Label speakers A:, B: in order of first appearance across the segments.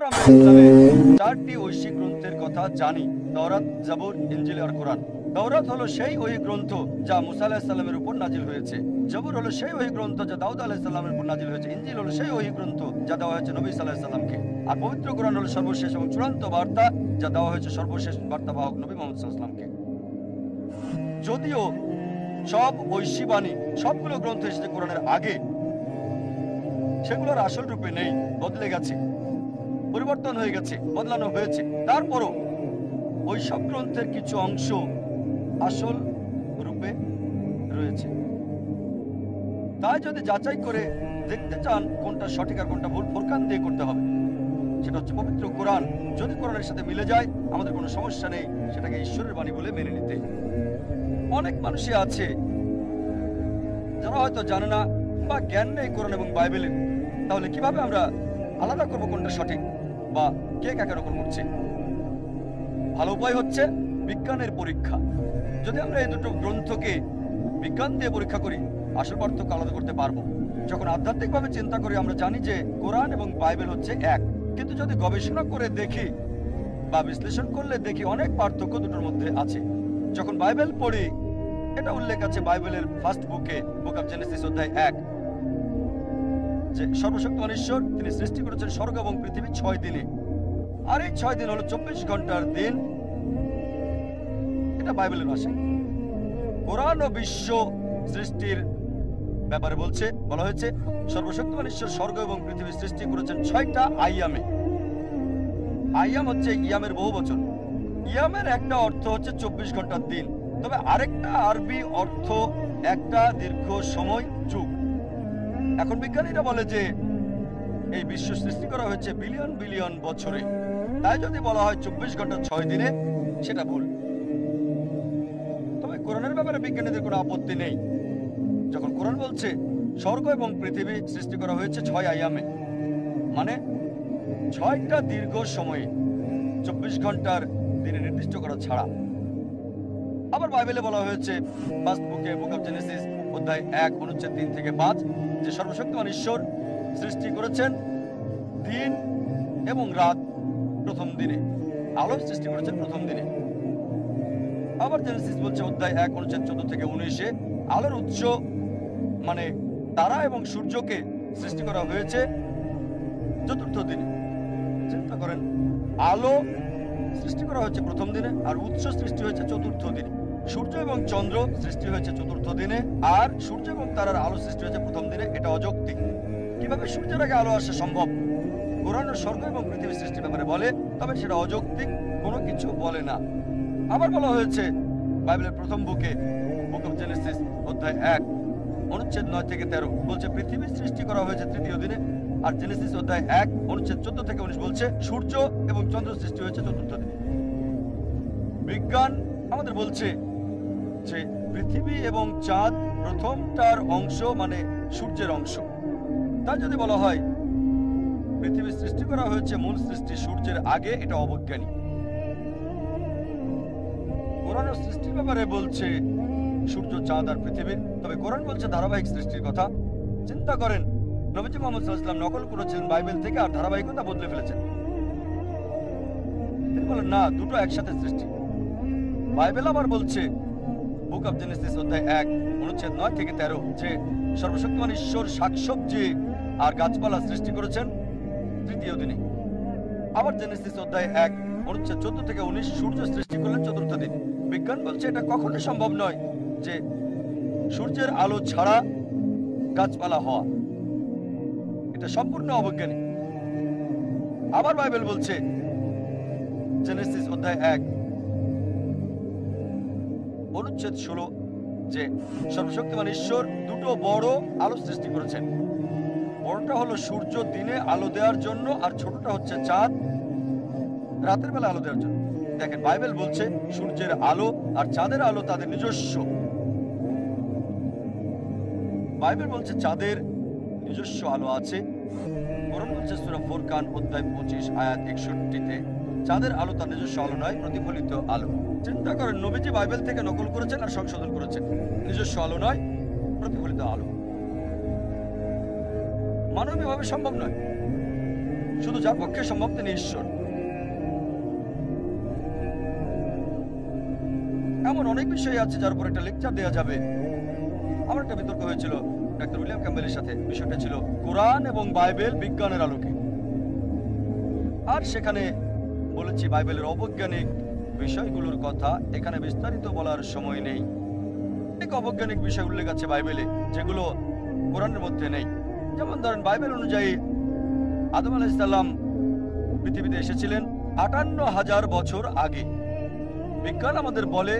A: এবার আমরা ইসলামে চারটি ঐশী গ্রন্থের কথা জানি: তাওরাত, জাবুর, ইনজিল আর কোরআন। তাওরাত হলো সেই ওই গ্রন্থ যা মুসা আলাইহিস সালামের উপর নাজিল হয়েছে। জাবুর হলো সেই ওই গ্রন্থ যা দাউদ আলাইহিস সালামের উপর নাজিল হয়েছে। ইনজিল হলো সেই ওই গ্রন্থ যা দেওয়া হয়েছে নবী সাল্লাল্লাহু আলাইহি সাল্লামকে। আর পবিত্র কোরআন হলো সর্বশেষ এবং চূড়ান্ত বার্তা যা দেওয়া হয়েছে সর্বশেষ বার্তাবাহক নবী মুহাম্মদ সাল্লাল্লাহু আলাইহি সাল্লামকে। যদিও সব ঐশী বাণী সবগুলো গ্রন্থ এসেছে কোরআনের আগে, সেগুলোর আসল রূপে নেই, বদলে গেছে, পরিবর্তন হয়ে গেছে, বদলানো হয়েছে। তারপরও ওই সব গ্রন্থের কিছু অংশ আসল রূপে রয়েছে। তাই যদি যাচাই করে দেখতে চান কোনটা সঠিক আর কোনটা ভুল, ফুরকান দিয়ে করতে হবে। সেটা হচ্ছে পবিত্র কোরআন। যদি কোরআনের সাথে মিলে যায় আমাদের কোনো সমস্যা নেই সেটাকে ঈশ্বরের বাণী বলে মেনে নিতে। অনেক মানুষই আছে যারা হয়তো জানে না বা জ্ঞান নেই কোরআন এবং বাইবেলের। তাহলে কিভাবে আমরা আলাদা করবো কোনটা সঠিক বা কে কাকে রকম করছে? ভালো উপায় হচ্ছে বিজ্ঞানের পরীক্ষা। যদি আমরা এই দুটো গ্রন্থকে বিজ্ঞান দিয়ে পরীক্ষা করি আসল পার্থক্য আলাদা করতে পারবো। যখন আধ্যাত্মিকভাবে চিন্তা করি আমরা জানি যে কোরআন এবং বাইবেল হচ্ছে এক, কিন্তু যদি গবেষণা করে দেখি বা বিশ্লেষণ করলে দেখি অনেক পার্থক্য দুটোর মধ্যে আছে। যখন বাইবেল পড়ি, এটা উল্লেখ আছে বাইবেলের ফার্স্ট বুকে, বুক অফ জেনেসিস অধ্যায় 1, যে সর্বশক্তিমান ঈশ্বর তিনি সৃষ্টি করেছেন স্বর্গ এবং পৃথিবী 6 দিনে। আর এই 6 দিন হলো 24 ঘন্টার দিন। এটা বাইবেলের ভাষায়। কোরআন ও বিশ্ব সৃষ্টির ব্যাপারে বলা হয়েছে সর্বশক্তিমান ঈশ্বর স্বর্গ এবং পৃথিবী সৃষ্টি করেছেন 6টা আইয়ামে। আইয়াম হচ্ছে ইয়ামের বহু বচন। ইয়ামের একটা অর্থ হচ্ছে 24 ঘন্টার দিন, তবে আরেকটা আরবি অর্থ একটা দীর্ঘ সময়, যুগ। এখন বিজ্ঞানীরা বলে যে এই বিশ্ব সৃষ্টি করা হয়েছে বিলিয়ন বিলিয়ন বছরে। তাই যদি বলা হয় 24 ঘন্টা 6 দিনে, সেটা ভুল। তবে কোরআনের ব্যাপারে বিজ্ঞানীদের কোনো আপত্তি নেই। যখন কোরআন বলছে স্বর্গ এবং পৃথিবী সৃষ্টি করা হয়েছে 6 আয়ামে, মানে 6টা দীর্ঘ সময়ে, 24 ঘন্টার দিনে নির্দিষ্ট করা ছাড়া। আবার বাইবেলে বলা হয়েছে ফার্স্ট বুকে, বুক অফ জেনেসিস অধ্যায় 1 অনুচ্ছেদ 3 থেকে 5, যে সর্বশক্তিমান ঈশ্বর সৃষ্টি করেছেন দিন এবং রাত প্রথম দিনে, আলো সৃষ্টি করেছেন প্রথম দিনে। আবার জেনেসিস বলছে অধ্যায় 1 অনুচ্ছেদ 14 থেকে 19-এ আলোর উৎস মানে তারা এবং সূর্যকে সৃষ্টি করা হয়েছে চতুর্থ দিনে। চিন্তা করেন, আলো সৃষ্টি করা হয়েছে প্রথম দিনে আর উৎস সৃষ্টি হয়েছে চতুর্থ দিনে। সূর্য এবং চন্দ্র সৃষ্টি হয়েছে চতুর্থ দিনে আর সূর্য এবং তারার আলো সৃষ্টি হয়েছে প্রথম দিনে। এটা অযৌক্তিক। কিভাবে সূর্যের আগে আলো আসা সম্ভব? কোরআন স্বর্গ এবং পৃথিবী সৃষ্টির ব্যাপারে বলে, তবে সেটা অযৌক্তিক, কোনো কিছু বলে না। আবার বলা হয়েছে বাইবেলের প্রথম বুকে, বুক অফ জেনেসিস অধ্যায় 1 অনুচ্ছেদ 9 থেকে 13 বলছে পৃথিবী সৃষ্টি করা হয়েছে তৃতীয় দিনে। আর জেনেসিস অধ্যায় 1 অনুচ্ছেদ 14 থেকে 19 বলছে সূর্য এবং চন্দ্র সৃষ্টি হয়েছে চতুর্থ দিনে। বিজ্ঞান আমাদের বলছে যে পৃথিবী এবং চাঁদ প্রথমটার অংশ, মানে সূর্যের অংশ। তাই যদি বলা হয় পৃথিবী সৃষ্টি করা হয়েছে মূল সৃষ্টি সূর্যের আগে, এটা অবৈজ্ঞানিক। কোরআন সৃষ্টির ব্যাপারে বলছে সূর্য, চাঁদ আর পৃথিবীর, তবে কোরআন বলছে ধারাবাহিক সৃষ্টির কথা। চিন্তা করেন, নবীজি মুহাম্মদ সাল্লাল্লাহু আলাইহি ওয়াসাল্লাম নকল করেছিলেন বাইবেল থেকে আর ধারাবাহিকতা বদলে ফেলেছেন। তিনি বলেন না, দুটো একসাথে সৃষ্টি। বাইবেল আবার বলছে বুক অফ জেনেসিস অধ্যায় 1 অনুচ্ছেদ 9 থেকে 13 যে সর্বশক্তিমান ঈশ্বর শাকসবজি আর গাছপালা সৃষ্টি করেছেন তৃতীয় দিনে। আবার জেনেসিস অধ্যায় 1 অনুচ্ছেদ 14 থেকে 19 সূর্য সৃষ্টি করলেন চতুর্থ দিন। বিজ্ঞান বলছে এটা কখনোই সম্ভব নয় যে সূর্যের আলো ছাড়া গাছপালা হওয়া। এটা সম্পূর্ণ অবৈজ্ঞানিক। আবার বাইবেল বলছে জেনেসিস অধ্যায় 1 অনুচ্ছেদ 16 যে সর্বশক্তিমান ঈশ্বর দুটো বড় আলো সৃষ্টি করেছেন। বড়টা হলো সূর্য দিনে আলো দেওয়ার জন্য, আর ছোটটা হচ্ছে চাঁদ রাতের বেলা আলো দেওয়ার জন্য। দেখেন, বাইবেল বলছে সূর্যের আলো আর চাঁদের আলো তাদের নিজস্ব। বাইবেল বলছে চাঁদের নিজস্ব আলো আছে। কোরআন বলছে সূরা ফুরকান অধ্যায় 25 আয়াত 61-তে চাঁদের আলো তার নিজস্ব আলো নয়, প্রতিফলিত আলো। চিন্তা করেন, নবীজি বাইবেল থেকে নকল করেছেন আর সংশোধন করেছেন। নিজস্ব আলো নয়, প্রতিফলিত আলো। মানবীয়ভাবে সম্ভব নয়। শুধু যার পক্ষে সম্ভব তিনি ঈশ্বর। এমন অনেক বিষয় আছে যার উপর একটা লেকচার দেওয়া যাবে। আমার একটা বিতর্ক হয়েছিল ডাক্তার উইলিয়াম ক্যাম্বেলের সাথে। বিষয়টা ছিল কোরআন এবং বাইবেল বিজ্ঞানের আলোকে। আর সেখানে বলেছি বাইবেলের অবৈজ্ঞানিক বিষয়গুলোর কথা এখানে বিস্তারিত বলার সময় নেই। অনেক অবৈজ্ঞানিক বিষয় উল্লেখ আছে বাইবেলে যেগুলো কোরআনের মধ্যে নেই। যেমন ধরেন বাইবেল অনুযায়ী আদম আলাইহিস সালাম পৃথিবীতে এসেছিলেন ৫৮,০০০ বছর আগে। বিজ্ঞান আমাদের বলে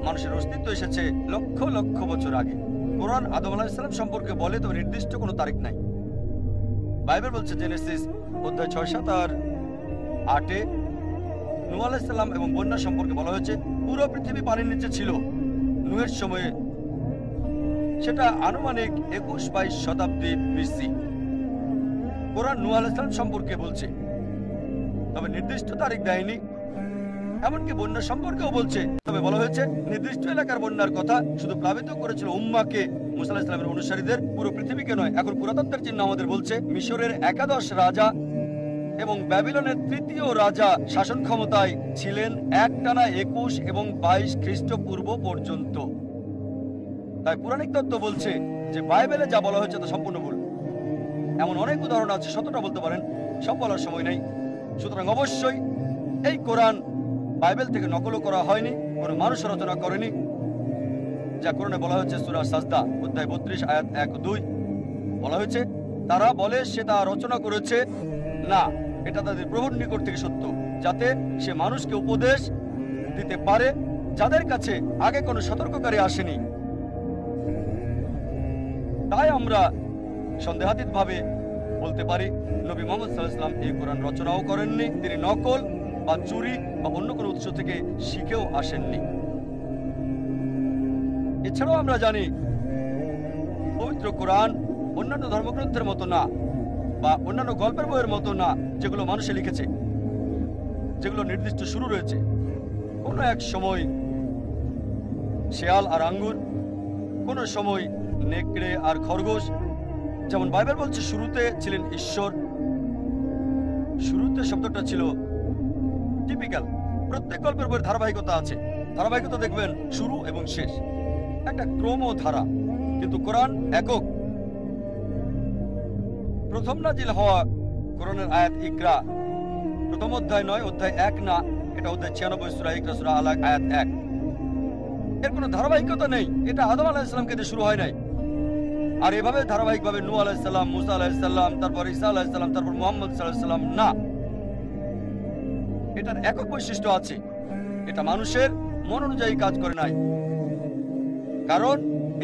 A: মানুষের অস্তিত্ব এসেছে লক্ষ লক্ষ বছর আগে। কোরআন আদম আলাইহিস সালাম সম্পর্কে বলে, তবে নির্দিষ্ট কোনো তারিখ নাই। বাইবেল বলছে জেনেসিস অধ্যায় ৬, ৭ আর ৮-এ নূহ আলাইহিস সালাম এবং বন্যা সম্পর্কে বলা হয়েছে পুরো পৃথিবী পানির নিচে ছিল নূহের সময়ে। সেটা আনুমানিক ২১-২২ শতাব্দী বিসি। কোরআন নূহ আলাইহিস সালাম সম্পর্কে বলছে, তবে নির্দিষ্ট তারিখ দেয়নি। এমনকি বন্যা সম্পর্কেও বলছে, তবে বলা হয়েছে নির্দিষ্ট এলাকার বন্যার কথা। শুধু প্লাবিত করেছিল উম্মাকে, মুসা আলাইহিস সালামের অনুসারীদের, পুরো পৃথিবীকে নয়। এখন পুরাতত্ত্বের চিহ্ন আমাদের বলছে মিশরের ১১ রাজা এবং ব্যাবিলনের ৩য় রাজা শাসন ক্ষমতায় ছিলেন একটানা ২১ এবং ২২ খ্রিস্টপূর্ব পর্যন্ত। তাই পুরাণিক তত্ত্ব বলছে যে বাইবেলে যা বলা হয়েছে তা সম্পূর্ণ ভুল। এমন অনেক উদাহরণ আছে, শতটা বলতে পারেন, সব বলার সময় নেই। সুতরাং অবশ্যই এই কোরআন বাইবেল থেকে নকল করা হয়নি, কোনো মানুষ রচনা করেনি। যা কোরআনে বলা হয়েছে সূরা সাজদা অধ্যায় ৩২ আয়াত ১-২ বলা হয়েছে তারা বলে সে তা রচনা করেছে। না, এটা তাদের প্রভুর নিকট থেকে সত্য, যাতে সে মানুষকে উপদেশ দিতে পারে যাদের কাছে আগে কোনো সতর্ককারী আসেনি। তাই আমরা সন্দেহাতীতভাবে বলতে পারি নবী মুহাম্মদ সাল্লাল্লাহু আলাইহি ওয়াসাল্লাম এই কোরআন রচনাও করেননি। তিনি নকল বা চুরি বা অন্য কোনো উৎস থেকে শিখেও আসেননি। এছাড়াও আমরা জানি পবিত্র কোরআন অন্যান্য ধর্মগ্রন্থের মতো না, বা অন্যান্য গল্পের বইয়ের মতো না যেগুলো মানুষে লিখেছে, যেগুলো নির্দিষ্ট শুরু রয়েছে। কোনো এক সময় শেয়াল আর আঙ্গুর, কোনো সময় নেকড়ে আর খরগোশ। যেমন বাইবেল বলছে শুরুতে ছিলেন ঈশ্বর। শুরুতে শব্দটা ছিল টিপিক্যাল। প্রত্যেক গল্পের বইয়ের ধারাবাহিকতা আছে। ধারাবাহিকতা দেখবেন শুরু এবং শেষ, একটা ক্রমধারা। কিন্তু কোরআন একক। প্রথম নাজিল হওয়া কোরআনের আয়াত ইকরা, প্রথম অধ্যায় নয়, অধ্যায় ১ না, এটা অধ্যায় ৯৬ সূরা ইকরা সূরা আলাক আয়াত ১। এর কোনো ধারাবাহিকতা নেই। এটা আদম আলাইহিস সালামকে দিয়ে শুরু হয় নাই। আর এভাবে ধারাবাহিকভাবে নূহ আলাইহিস সালাম, মুসা আলাইহিস সালাম, তারপর ঈসা আলাইহিস সালাম, তারপর মুহাম্মদ সাল্লাল্লাহু আলাইহি সাল্লাম না। এটার একক বৈশিষ্ট্য আছে। এটা মানুষের মন অনুযায়ী কাজ করে নাই, কারণ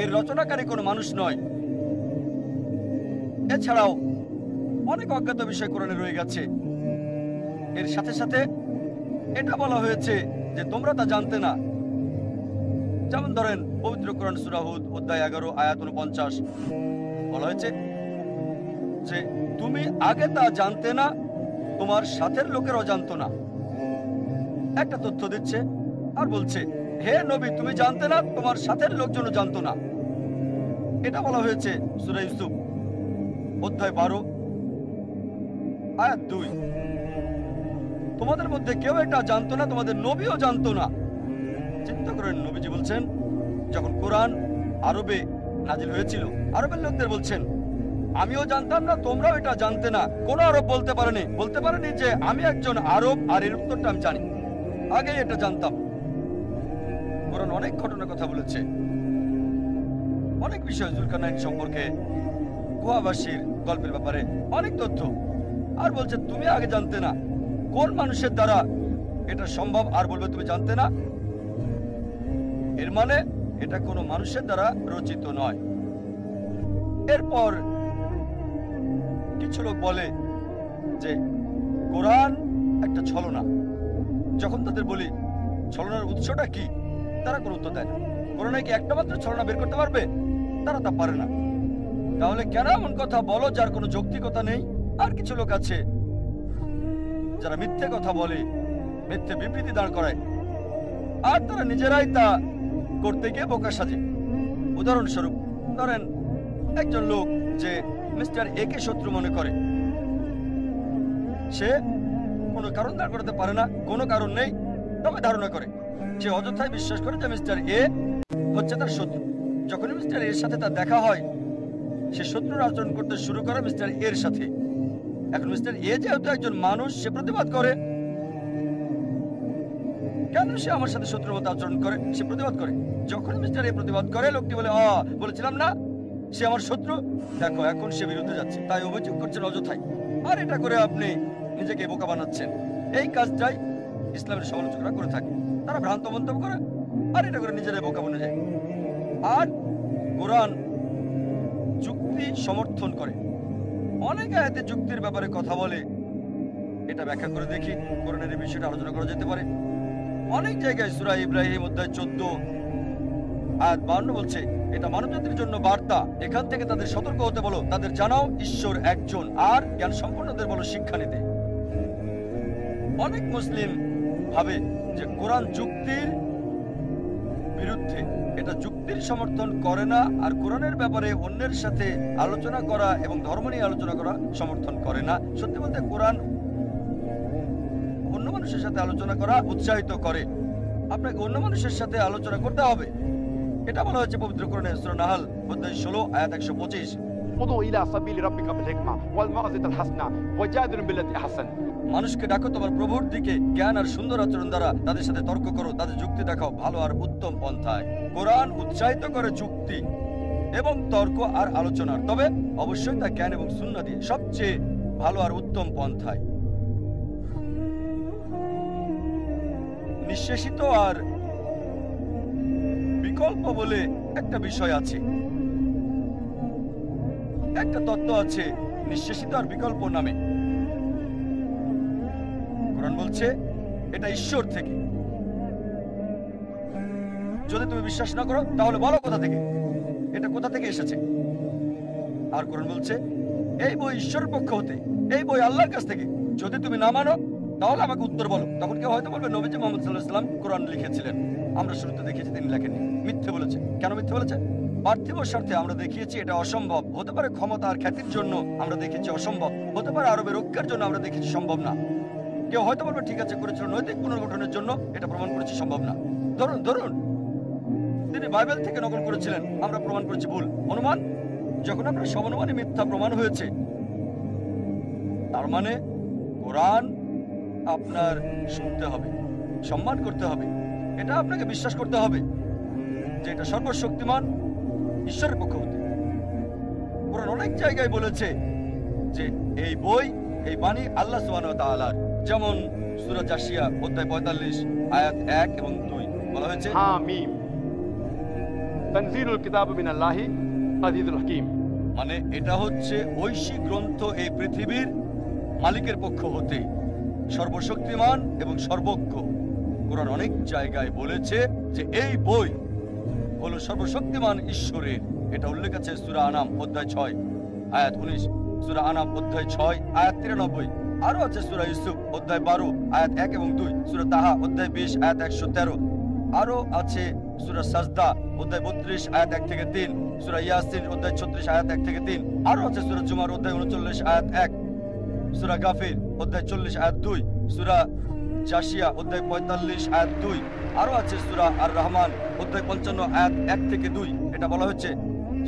A: এর রচনাকারী কোনো মানুষ নয়। এছাড়াও অনেক অজ্ঞাত বিষয় কোরআনে রয়ে গেছে। এর সাথে সাথে এটা বলা হয়েছে যে তোমরা তা জানতে না। যেমন ধরেন পবিত্র কোরআন সূরা হুদ অধ্যায় ১১ আয়াত ৪৯ বলা হয়েছে যে তুমি আগে তা জানতে না, তোমার সাথের লোকেরাও জানতো না। একটা তথ্য দিচ্ছে আর বলছে হে নবী তুমি জানতে না, তোমার সাথের লোকজনও জানতো না। এটা বলা হয়েছে সূরা ইউসুফ অধ্যায় ১২ আয়াত ২। তোমাদের মধ্যে কেউ এটা জানতো না, তোমাদের নবীও জানতো না। চিন্তা করেন, নবীজি বলছেন যখন কোরআন আরবে নাজিল হয়েছিল, আরবের লোকদের বলছেন আমিও জানতাম না, তোমরাও এটা জানতে না। কোন আরব বলতে পারেনি যে আমি একজন আরব আর এর উত্তরটা আমি জানি, আগে এটা জানতাম। কোরআন অনেক ঘটনার কথা বলেছে, অনেক বিষয়, জুলকারনাইন সম্পর্কে, গুহাবাসীর গল্পের ব্যাপারে অনেক তথ্য। আর বলছে তুমি আগে জানতে না। কোন মানুষের দ্বারা এটা সম্ভব আর বলবে তুমি জানতে না? এর মানে এটা কোনো মানুষের দ্বারা রচিত নয়। এরপর কিছু লোক বলে যে কোরআন একটা ছলনা। যখন তাদের বলি ছলনার উৎসটা কি, তারা কোনো উত্তর দেয় না। কোরআনে কি একটা মাত্র ছলনা বের করতে পারবে? তারা তা পারে না। তাহলে কেন এমন কথা বলো যার কোনো যৌক্তিকতা নেই? আর কিছু লোক আছে যারা মিথ্যে কথা বলে, মিথ্যে বিবৃতি দাঁড় করায়, আর তারা নিজেরাই তা করতে গিয়ে বোকা সাজে। উদাহরণস্বরূপ ধরেন একজন লোক যে মিস্টার এ কে শত্রু মনে করে, সে কোনো কারণ দাঁড় করাতে পারে না, কোনো কারণ নেই, তবে ধারণা করে। সে অযথায় বিশ্বাস করে যে মিস্টার এ হচ্ছে তার শত্রু। যখন মিস্টার এর সাথে তার দেখা হয়, সে শত্রুর আচরণ করতে শুরু করে মিস্টার এর সাথে। এখন মিস্টার এ যেহেতু একজন মানুষ, সে প্রতিবাদ করে, কেন সে আমার সাথে শত্রুর মতো আচরণ করে, সে প্রতিবাদ করে। যখন মিস্টার এ প্রতিবাদ করে, লোকটি বলে, বলেছিলাম না সে আমার শত্রু। দেখো এখন সে বিরুদ্ধে যাচ্ছে, তাই অভিযোগ করছেন অযথায়। আর এটা করে আপনি নিজেকে বোকা বানাচ্ছেন। এই কাজটাই ইসলামের সমালোচকরা করে থাকে। তারা ভ্রান্ত মন্তব্য করে আর এটা করে নিজেরাই বোকা বনে যায়। আর কোরআন যুক্তি সমর্থন করে, অনেক আয়াতে যুক্তির ব্যাপারে কথা বলে। এটা ব্যাখ্যা করে দেখি, কোরআনের এই বিষয়টা আলোচনা করা যেতে পারে। অনেক জায়গায় সূরা ইব্রাহিম অধ্যায় 14 আয়াত 52 বলছে, এটা মানবজাতির জন্য বার্তা, এখান থেকে তাদের সতর্ক হতে বলো, তাদের জানাও ঈশ্বর একজন, আর জ্ঞান সম্পন্নদের বলো শিক্ষা নিতে। অনেক মুসলিম ভাবে যে কোরআন যুক্তির বিরুদ্ধে, এটা যুক্তির সমর্থন করে না, আর কোরআনের ব্যাপারে অন্যের সাথে আলোচনা করা এবং ধর্ম নিয়ে আলোচনা করা সমর্থন করে না। সত্যি বলতে কোরআন অন্য মানুষের সাথে আলোচনা করা উৎসাহিত করে। আপনাকে অন্য মানুষের সাথে আলোচনা করতে হবে। এটা বলা হয়েছে পবিত্র কোরআনে সূরা নাহল অধ্যায় 16 আয়াত 125।
B: উদউ ইলা সাবিলি রাব্বিকা বিল হিকমা ওয়াল মাউযিজাতিল হাসানা ওয়াজাদিলুম বিল্লাতি আহসান।
A: মানুষকে ডাকো তোমার প্রভুর দিকে জ্ঞান আর সুন্দর আচরণ দ্বারা, তাদের সাথে তর্ক করো, তাদের যুক্তি দেখাও ভালো আর উত্তম পন্থায়। কোরআন উৎসাহিত করে যুক্তি এবং তর্ক আর আলোচনার, তবে অবশ্যই তা জ্ঞান এবং সুন্নাহ দিয়ে, সবচেয়ে ভালো আর উত্তম পন্থায়। নিঃশেষিত আর বিকল্প বলে একটা বিষয় আছে, একটা তত্ত্ব আছে নিঃশেষিত আর বিকল্প নামে। কোরআন বলছে এটা ঈশ্বর থেকে। যদি তুমি বিশ্বাস না করো তাহলে বলো কোথা থেকে, এটা কোথা থেকে এসেছে। আর কোরআন বলছে এই বই ঈশ্বরের পক্ষ হতে, এই বই আল্লাহর কাছ থেকে। যদি তুমি না মানো তাহলে আমাকে উত্তর বলো। তখন কেউ হয়তো বলবে নবীজি মুহাম্মদ সাল্লাল্লাহু আলাইহি ওয়াসাল্লাম কোরআন লিখেছিলেন। আমরা শুরুতে দেখেছি তিনি লেখেননি, মিথ্যে বলেছে। কেন মিথ্যে বলেছে? পার্থিব স্বার্থে আমরা দেখিয়েছি এটা অসম্ভব। হতে পারে ক্ষমতা আর খ্যাতির জন্য আমরা দেখেছি অসম্ভব, হতে পারে আরবের রক্ষার জন্য আমরা দেখেছি সম্ভব না। কেউ হয়তো বলবে ঠিক আছে করেছিল নৈতিক পুনর্গঠনের জন্য, এটা প্রমাণ করেছি সম্ভব না। ধরুন ধরুন তিনি বাইবেল থেকে নকল করেছিলেন, আমরা প্রমাণ করেছি ভুল। অনুমান, যখন আপনার সব অনুমানই মিথ্যা প্রমাণ হয়েছে, তার মানে কোরআন আপনার শুনতে হবে, সম্মান করতে হবে, এটা আপনাকে বিশ্বাস করতে হবে যে এটা সর্বশক্তিমান ঈশ্বরের পক্ষ হতে। কোরআন অনেক জায়গায় বলেছে যে এই বই, এই বাণী আল্লাহ সুবহানাহু ওয়া তাআলার। যেমন সূরা জাসিয়া অধ্যায় 45 আয়াত 1 এবং 2 বলা হয়েছে
B: হামিম তানজিলুল কিতাব মিনাল্লাহি আজিজুল হাকীম।
A: মানে এটা হচ্ছে ঐশী গ্রন্থ এই পৃথিবীর মালিকের পক্ষ হতে, সর্বশক্তিমান এবং সর্বজ্ঞ। কোরআন অনেক জায়গায় বলেছে যে এই বই হলো সর্বশক্তিমান ঈশ্বরের। এটা উল্লেখ আছে সূরা আনাম অধ্যায় 6 আয়াত 19, সূরা আনাম অধ্যায় 6 আয়াত 93, আরো আছে সূরা ইউসুফ অধ্যায় 12 আয়াত 1 এবং 2, সূরা তাহা অধ্যায় 20 আয়াত 113, আরো আছে সূরা সাজদা অধ্যায় 32 আয়াত 1 থেকে 3, সূরা ইয়াসিন অধ্যায় 36 আয়াত 1 থেকে 3, আরো আছে সূরা জুমার অধ্যায় 39 আয়াত 1, সূরা গাফির অধ্যায় 40 আয়াত 2, সূরা জাসিয়া অধ্যায় 45 আয়াত 2, আরো আছে সূরা আর রহমান অধ্যায় 55 আয়াত 1 থেকে 2। এটা বলা হচ্ছে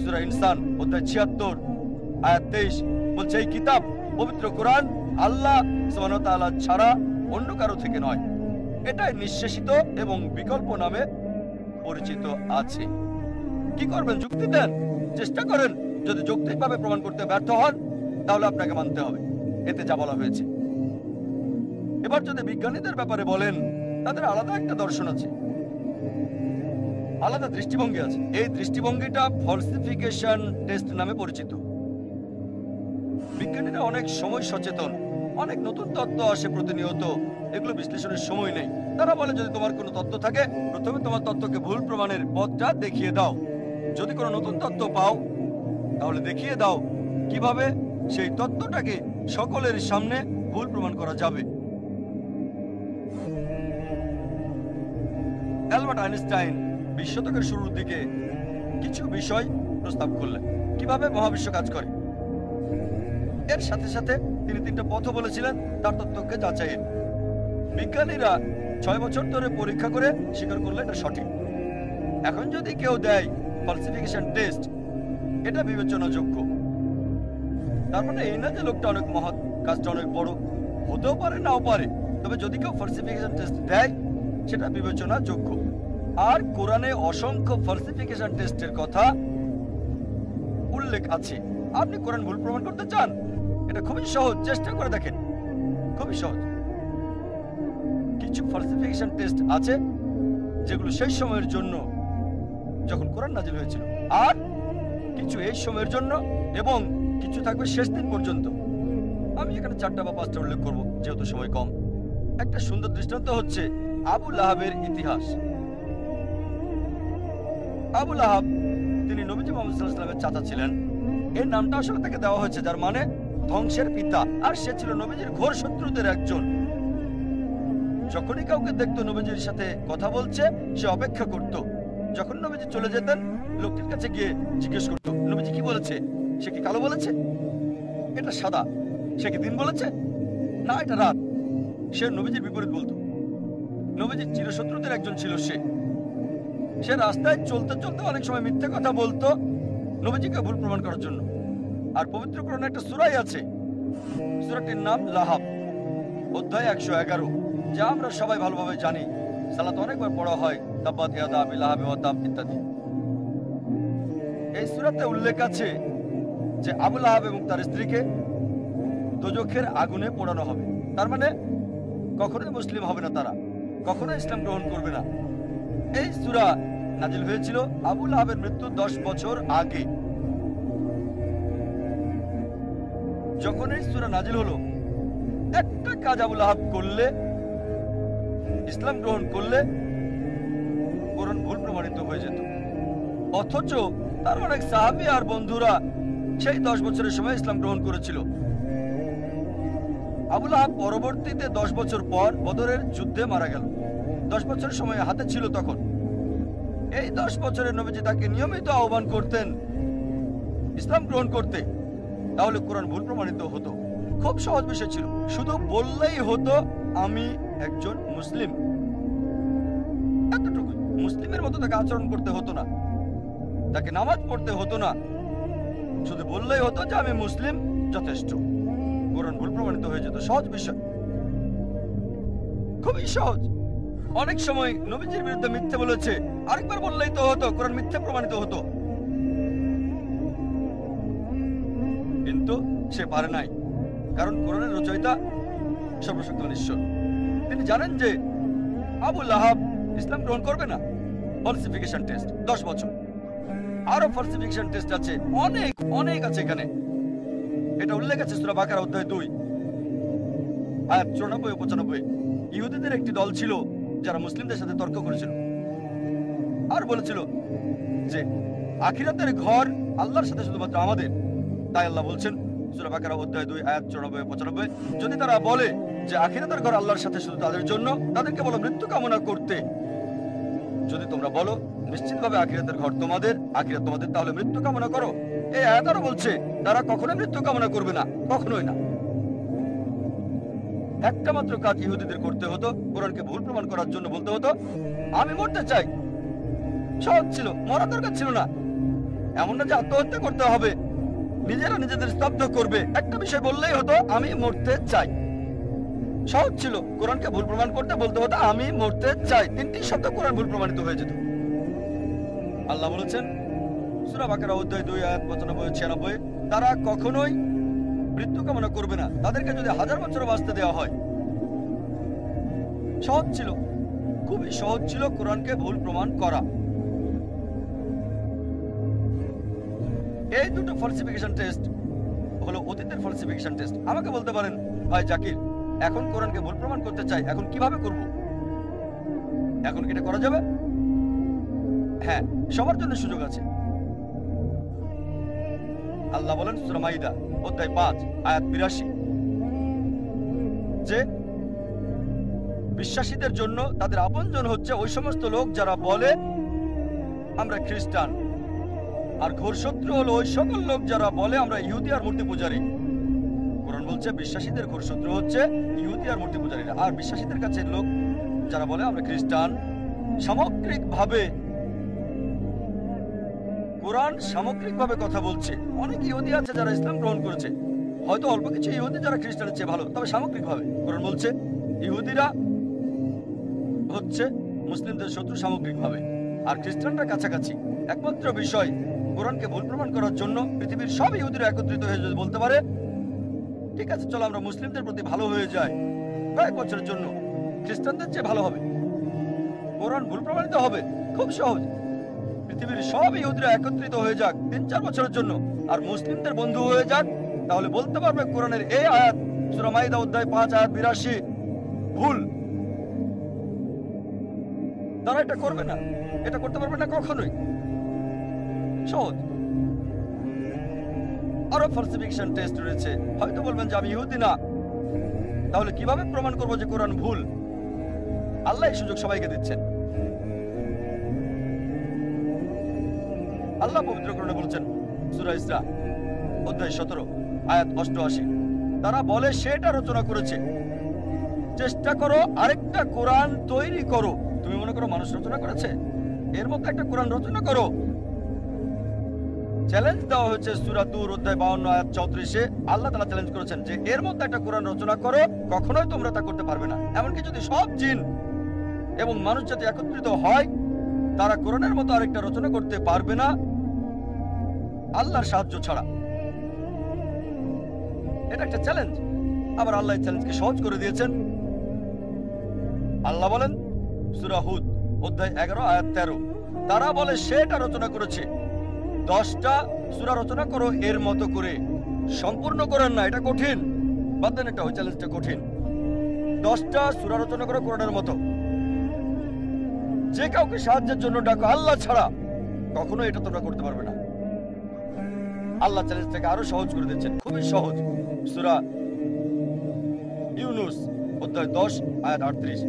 A: সূরা ইনসান অধ্যায় 76 আয়াত 23। বলছে এই কিতাব পবিত্র কোরআন আল্লাহ সুবহানাহু ওয়া তাআলা ছাড়া অন্য কারো থেকে নয়। এটাই নিঃশেষিত এবং বিকল্প নামে পরিচিত আছে। কি করবেন? যুক্তি দেন, চেষ্টা করেন। যদি যৌক্তিকভাবে প্রমাণ করতে ব্যর্থ হন তাহলে আপনাকে মানতে হবে এতে যা বলা হয়েছে। এবার যদি বিজ্ঞানীদের ব্যাপারে বলেন, তাদের আলাদা একটা দর্শন আছে, আলাদা দৃষ্টিভঙ্গি আছে। এই দৃষ্টিভঙ্গিটা ফলসিফিকেশন টেস্ট নামে পরিচিত। বিজ্ঞানীরা অনেক সময় সচেতন, অনেক নতুন তত্ত্ব আসে প্রতিনিয়ত, এগুলো বিশ্লেষণের সময় নেই। তারা বলে যদি তোমার কোনো তত্ত্ব থাকে প্রথমে তোমার তত্ত্বকে ভুল প্রমাণের পথটা দেখিয়ে দাও। যদি কোনো নতুন তত্ত্ব পাও তাহলে দেখিয়ে দাও কিভাবে সেই তত্ত্বটাকে সকলের সামনে ভুল প্রমাণ করা যাবে। অ্যালবার্ট আইনস্টাইন 20 শতকের শুরুর দিকে কিছু বিষয় প্রস্তাব করলেন, কিভাবে মহাবিশ্ব কাজ করে। এর সাথে সাথে তিনি 3টা পথও বলেছিলেন তার তত্ত্বকে যাচাইয়ের। বিজ্ঞানীরা 6 বছর ধরে পরীক্ষা করে স্বীকার করলে এটা সঠিক। এখন যদি কেউ দেয় ফলসিফিকেশন টেস্ট, এটা বিবেচনাযোগ্য। তার মানে এই না যে লোকটা অনেক মহৎ, কাজটা অনেক বড়, হতেও পারে নাও পারে, তবে যদি কেউ ফলসিফিকেশন টেস্ট দেয় সেটা বিবেচনাযোগ্য। আর কোরআনে অসংখ্য ফলসিফিকেশন টেস্টের কথা উল্লেখ আছে। আপনি কোরআন ভুল প্রমাণ করতে চান, এটা খুবই সহজ, চেষ্টা করে দেখেন, খুবই সহজ। কিছু ফলসিফিকেশন টেস্ট আছে যেগুলো সেই সময়ের জন্য যখন কোরআন নাজিল হয়েছিল, আর কিছু এই সময়ের জন্য, এবং কিছু থাকবে শেষ দিন পর্যন্ত। আমি এখানে 4টা বা 5টা উল্লেখ করব যেহেতু সময় কম। একটা সুন্দর দৃষ্টান্ত হচ্ছে আবু লাহাবের ইতিহাস। আবু লাহাব তিনি নবীজি মুহাম্মদ সাল্লাল্লাহু আলাইহি ওয়াসাল্লামের চাচা ছিলেন। এর নামটা আসলে তাকে দেওয়া হয়েছে যার মানে ধ্বংসের পিতা, আর সে ছিল নবীজির ঘোর শত্রুদের একজন। যখনই কাউকে দেখতো নবীজির সাথে কথা বলছে, সে অপেক্ষা করত। যখন নবীজি চলে যেতেন, লোকটির কাছে গিয়ে জিজ্ঞেস করত, নবীজি কি বলেছে? সে কি কালো বলেছে? এটা সাদা। সে কি দিন বলেছে? না, এটা রাত। সে নবীজির বিপরীত বলতো। নবীজির চিরশত্রুদের একজন ছিল সে। সে রাস্তায় চলতে চলতে অনেক সময় মিথ্যে কথা বলতো নবীজিকে ভুল প্রমাণ করার জন্য। আর পবিত্র কোরআনে একটা সূরাই আছে, সূরাটির নাম লাহাব, অধ্যায় 111, যা আমরা সবাই ভালোভাবে জানি। সালাত অনেকবার পড়া হয়, তাব্বাত ইয়াদা আবি লাহাব ওয়া তাব ইত্যাদি। এই সূরাতে উল্লেখ আছে যে আবু লাহাব এবং তার স্ত্রীকে দোজখের আগুনে পোড়ানো হবে। তার মানে কখনোই মুসলিম হবে না, তারা কখনোই ইসলাম গ্রহণ করবে না। এই সূরা নাজিল হয়েছিল আবু লাহাবের মৃত্যুর 10 বছর আগে। যখন এই সূরা নাজিল হলো, একটা কাজ আবু লাহাব করলে, ইসলাম গ্রহণ করলে, কোরআন ভুল প্রমাণিত হয়ে যেত। অথচ তার অনেক সাহাবী আর বন্ধুরা সেই 10 বছরের সময় ইসলাম গ্রহণ করেছিল। আবু লাহাব পরবর্তীতে 10 বছর পর বদরের যুদ্ধে মারা গেল। 10 বছরের সময় হাতে ছিল তখন। এই 10 বছরের নবীজি তাকে নিয়মিত আহ্বান করতেন ইসলাম গ্রহণ করতে, তাহলে কোরআন ভুল প্রমাণিত হতো। খুব সহজ বিষয় ছিল, শুধু বললেই হতো আমি একজন মুসলিম, এতটুকুই। মুসলিমের মতো তাকে আচরণ করতে হতো না, তাকে নামাজ পড়তে হতো না, শুধু বললেই হতো যে আমি মুসলিম, যথেষ্ট। কোরআন ভুল প্রমাণিত হয়ে যেত। সহজ বিষয়, খুবই সহজ। অনেক সময় নবীজির বিরুদ্ধে মিথ্যে বলেছে, আরেকবার বললেই তো হতো, কোরআন মিথ্যে প্রমাণিত হতো। কিন্তু সে পারে নাই, কারণ কোরআনের রচয়িতা সর্বশক্তিমান ঈশ্বর। তিনি জানেন যে আবু লাহাব ইসলাম গ্রহণ করবে না। ফলসিফিকেশন টেস্ট 10 বছর, আরো ফলসিফিকেশন টেস্ট আছে, অনেক অনেক আছে এখানে। এটা উল্লেখ আছে সূরা বাকারা অধ্যায় 2 আয়াত 94 ও 95। ইহুদিদের একটি দল ছিল যারা মুসলিমদের সাথে তর্ক করেছিল আর বলেছিল যে আখিরাতের ঘর আল্লাহর সাথে শুধুমাত্র আমাদের। তাই আল্লাহ বলছেন সূরা বাকারা অধ্যায় 2 আয়াত 94 ও 95, যদি তারা বলে যে আখিরাতের ঘর আল্লাহর সাথে শুধু তাদের জন্য, তাদেরকে বলো মৃত্যু কামনা করতে। যদি তোমরা বলো নিশ্চিতভাবে আখিরাতের ঘর তোমাদের, আখিরাত তোমাদের, তাহলে মৃত্যু কামনা করো। এই আয়াত আরো বলছে তারা কখনোই মৃত্যু কামনা করবে না, কখনোই না। একটা মাত্র কাজ ইহুদিদের করতে হতো, কোরআনকে ভুল প্রমাণ করার জন্য বলতে হতো আমি মরতে চাই। সহজ ছিল, মরা দরকার ছিল না। এমন না যে আত্মহত্যা করতে হবে, নিজেরা নিজেদের স্তব্ধ করবে। একটা বিষয় বললেই হতো আমি মরতে চাই। সহজ ছিল, কোরআনকে ভুল প্রমাণ করতে বলতে হতো আমি মরতে চাই। 3টি শব্দ কোরআন ভুল প্রমাণিত হয়ে যেত। আল্লাহ বলেছেন সূরা বাকারা অধ্যায় 2 আয়াত 95 ও 96, তারা কখনোই মৃত্যু কামনা করবে না, তাদেরকে যদি 1000 বছর বাঁচতে দেওয়া হয়। সহজ ছিল, খুবই সহজ ছিল কোরআনকে ভুল প্রমাণ করা। এই দুটো ফলসিফিকেশন টেস্ট হলো অতীতের ফলসিফিকেশন টেস্ট। আমাকে বলতে পারেন ভাই জাকির, এখন কোরআনকে ভুল প্রমাণ করতে চাই, এখন কিভাবে করব? এখন কি এটা করা যাবে? হ্যাঁ, সবার জন্য সুযোগ আছে। আল্লাহ বলেন সূরা মাইদা অধ্যায় 5 আয়াত 82 যে বিশ্বাসীদের জন্য তাদের আপনজন হচ্ছে ওই সমস্ত লোক যারা বলে আমরা খ্রিস্টান, আর ঘোর শত্রু হলো ওই সকল লোক যারা বলে আমরা ইহুদি আর মূর্তি পূজারী। কোরআন বলছে বিশ্বাসীদের ঘোর শত্রু হচ্ছে ইহুদি আর মূর্তি পূজারীরা। আর বিশ্বাসীদের কাছে লোক যারা বলে আমরা খ্রিস্টান, সামগ্রিকভাবে কোরআন সামগ্রিকভাবে কথা বলছে। অনেক ইহুদি আছে যারা ইসলাম গ্রহণ করেছে, হয়তো অল্প কিছু ইহুদি যারা খ্রিস্টানের চেয়ে ভালো, তবে সামগ্রিকভাবে কোরআন বলছে ইহুদিরা হচ্ছে মুসলিমদের শত্রু সামগ্রিকভাবে, আর খ্রিস্টানরা কাছাকাছি। একমাত্র বিষয় কোরআনকে ভুল প্রমাণ করার জন্য পৃথিবীর সব ইহুদিরা একত্রিত হয়ে যদি বলতে পারে ঠিক আছে চলো আমরা মুসলিমদের প্রতি ভালো হয়ে যাই, কয়েক বছরের জন্য খ্রিস্টানদের চেয়ে ভালো হবে, কোরআন ভুল প্রমাণিত হবে, খুব সহজ। পৃথিবীর সব ইহুদিরা একত্রিত হয়ে যাক 3-4 বছরের জন্য আর মুসলিমদের বন্ধু হয়ে যাক, তাহলে বলতে পারবে কোরআনের এই আয়াত সূরা মাইদা অধ্যায় 5 আয়াত 82 ভুল। তারা এটা করবে না, এটা করতে পারবে না কখনোই। সহজ। আরো ফালসিফিকেশন টেস্ট রয়েছে। হয়তো বলবেন যে আমি ইহুদি না, তাহলে কিভাবে প্রমাণ করবো যে কোরআন ভুল? আল্লাহ এই সুযোগ সবাইকে দিচ্ছেন। আল্লাহ পবিত্র কোরআনে বলছেন সূরা ইসরা অধ্যায় 17 আয়াত 88, তারা বলে সেটা রচনা করেছে। চেষ্টা করো আরেকটা কোরআন তৈরি করো। তুমি মনে করো মানুষ রচনা করেছে, এর মতো একটা কোরআন রচনা করো। চ্যালেঞ্জ দেওয়া হয়েছে সূরা তুর অধ্যায় 52 আয়াত 34-এ। আল্লাহ তাআলা চ্যালেঞ্জ করেছেন যে এর মধ্যে একটা কোরআন রচনা করো, কখনোই তোমরা তা করতে পারবে না। এমনকি যদি সব জিন এবং মানুষ জাতি একত্রিত হয়, তারা কোরআনের মতো আরেকটা রচনা করতে পারবে না আল্লাহর সাহায্য ছাড়া। এটা একটা চ্যালেঞ্জ। আবার আল্লাহ এই চ্যালেঞ্জকে সহজ করে দিয়েছেন। আল্লাহ বলেন সূরা হুদ অধ্যায় 11 আয়াত 13, তারা বলে সেটা রচনা করেছে। 10টা সূরা রচনা করো এর মতো করে। সম্পূর্ণ কোরআন না, এটা কঠিন। বাদ দেন, এটা ওই চ্যালেঞ্জটা কঠিন। 10টা সূরা রচনা করো কোরআনের মতো। যে কাউকে সাহায্যের জন্য ডাকো আল্লাহ ছাড়া, কখনো এটা তোমরা করতে পারবে না। আল্লাহ চ্যালেঞ্জটাকে আরো সহজ করে দিচ্ছেন, খুবই সহজ। সূরা ইউনুস অধ্যায় 10 আয়াত 38,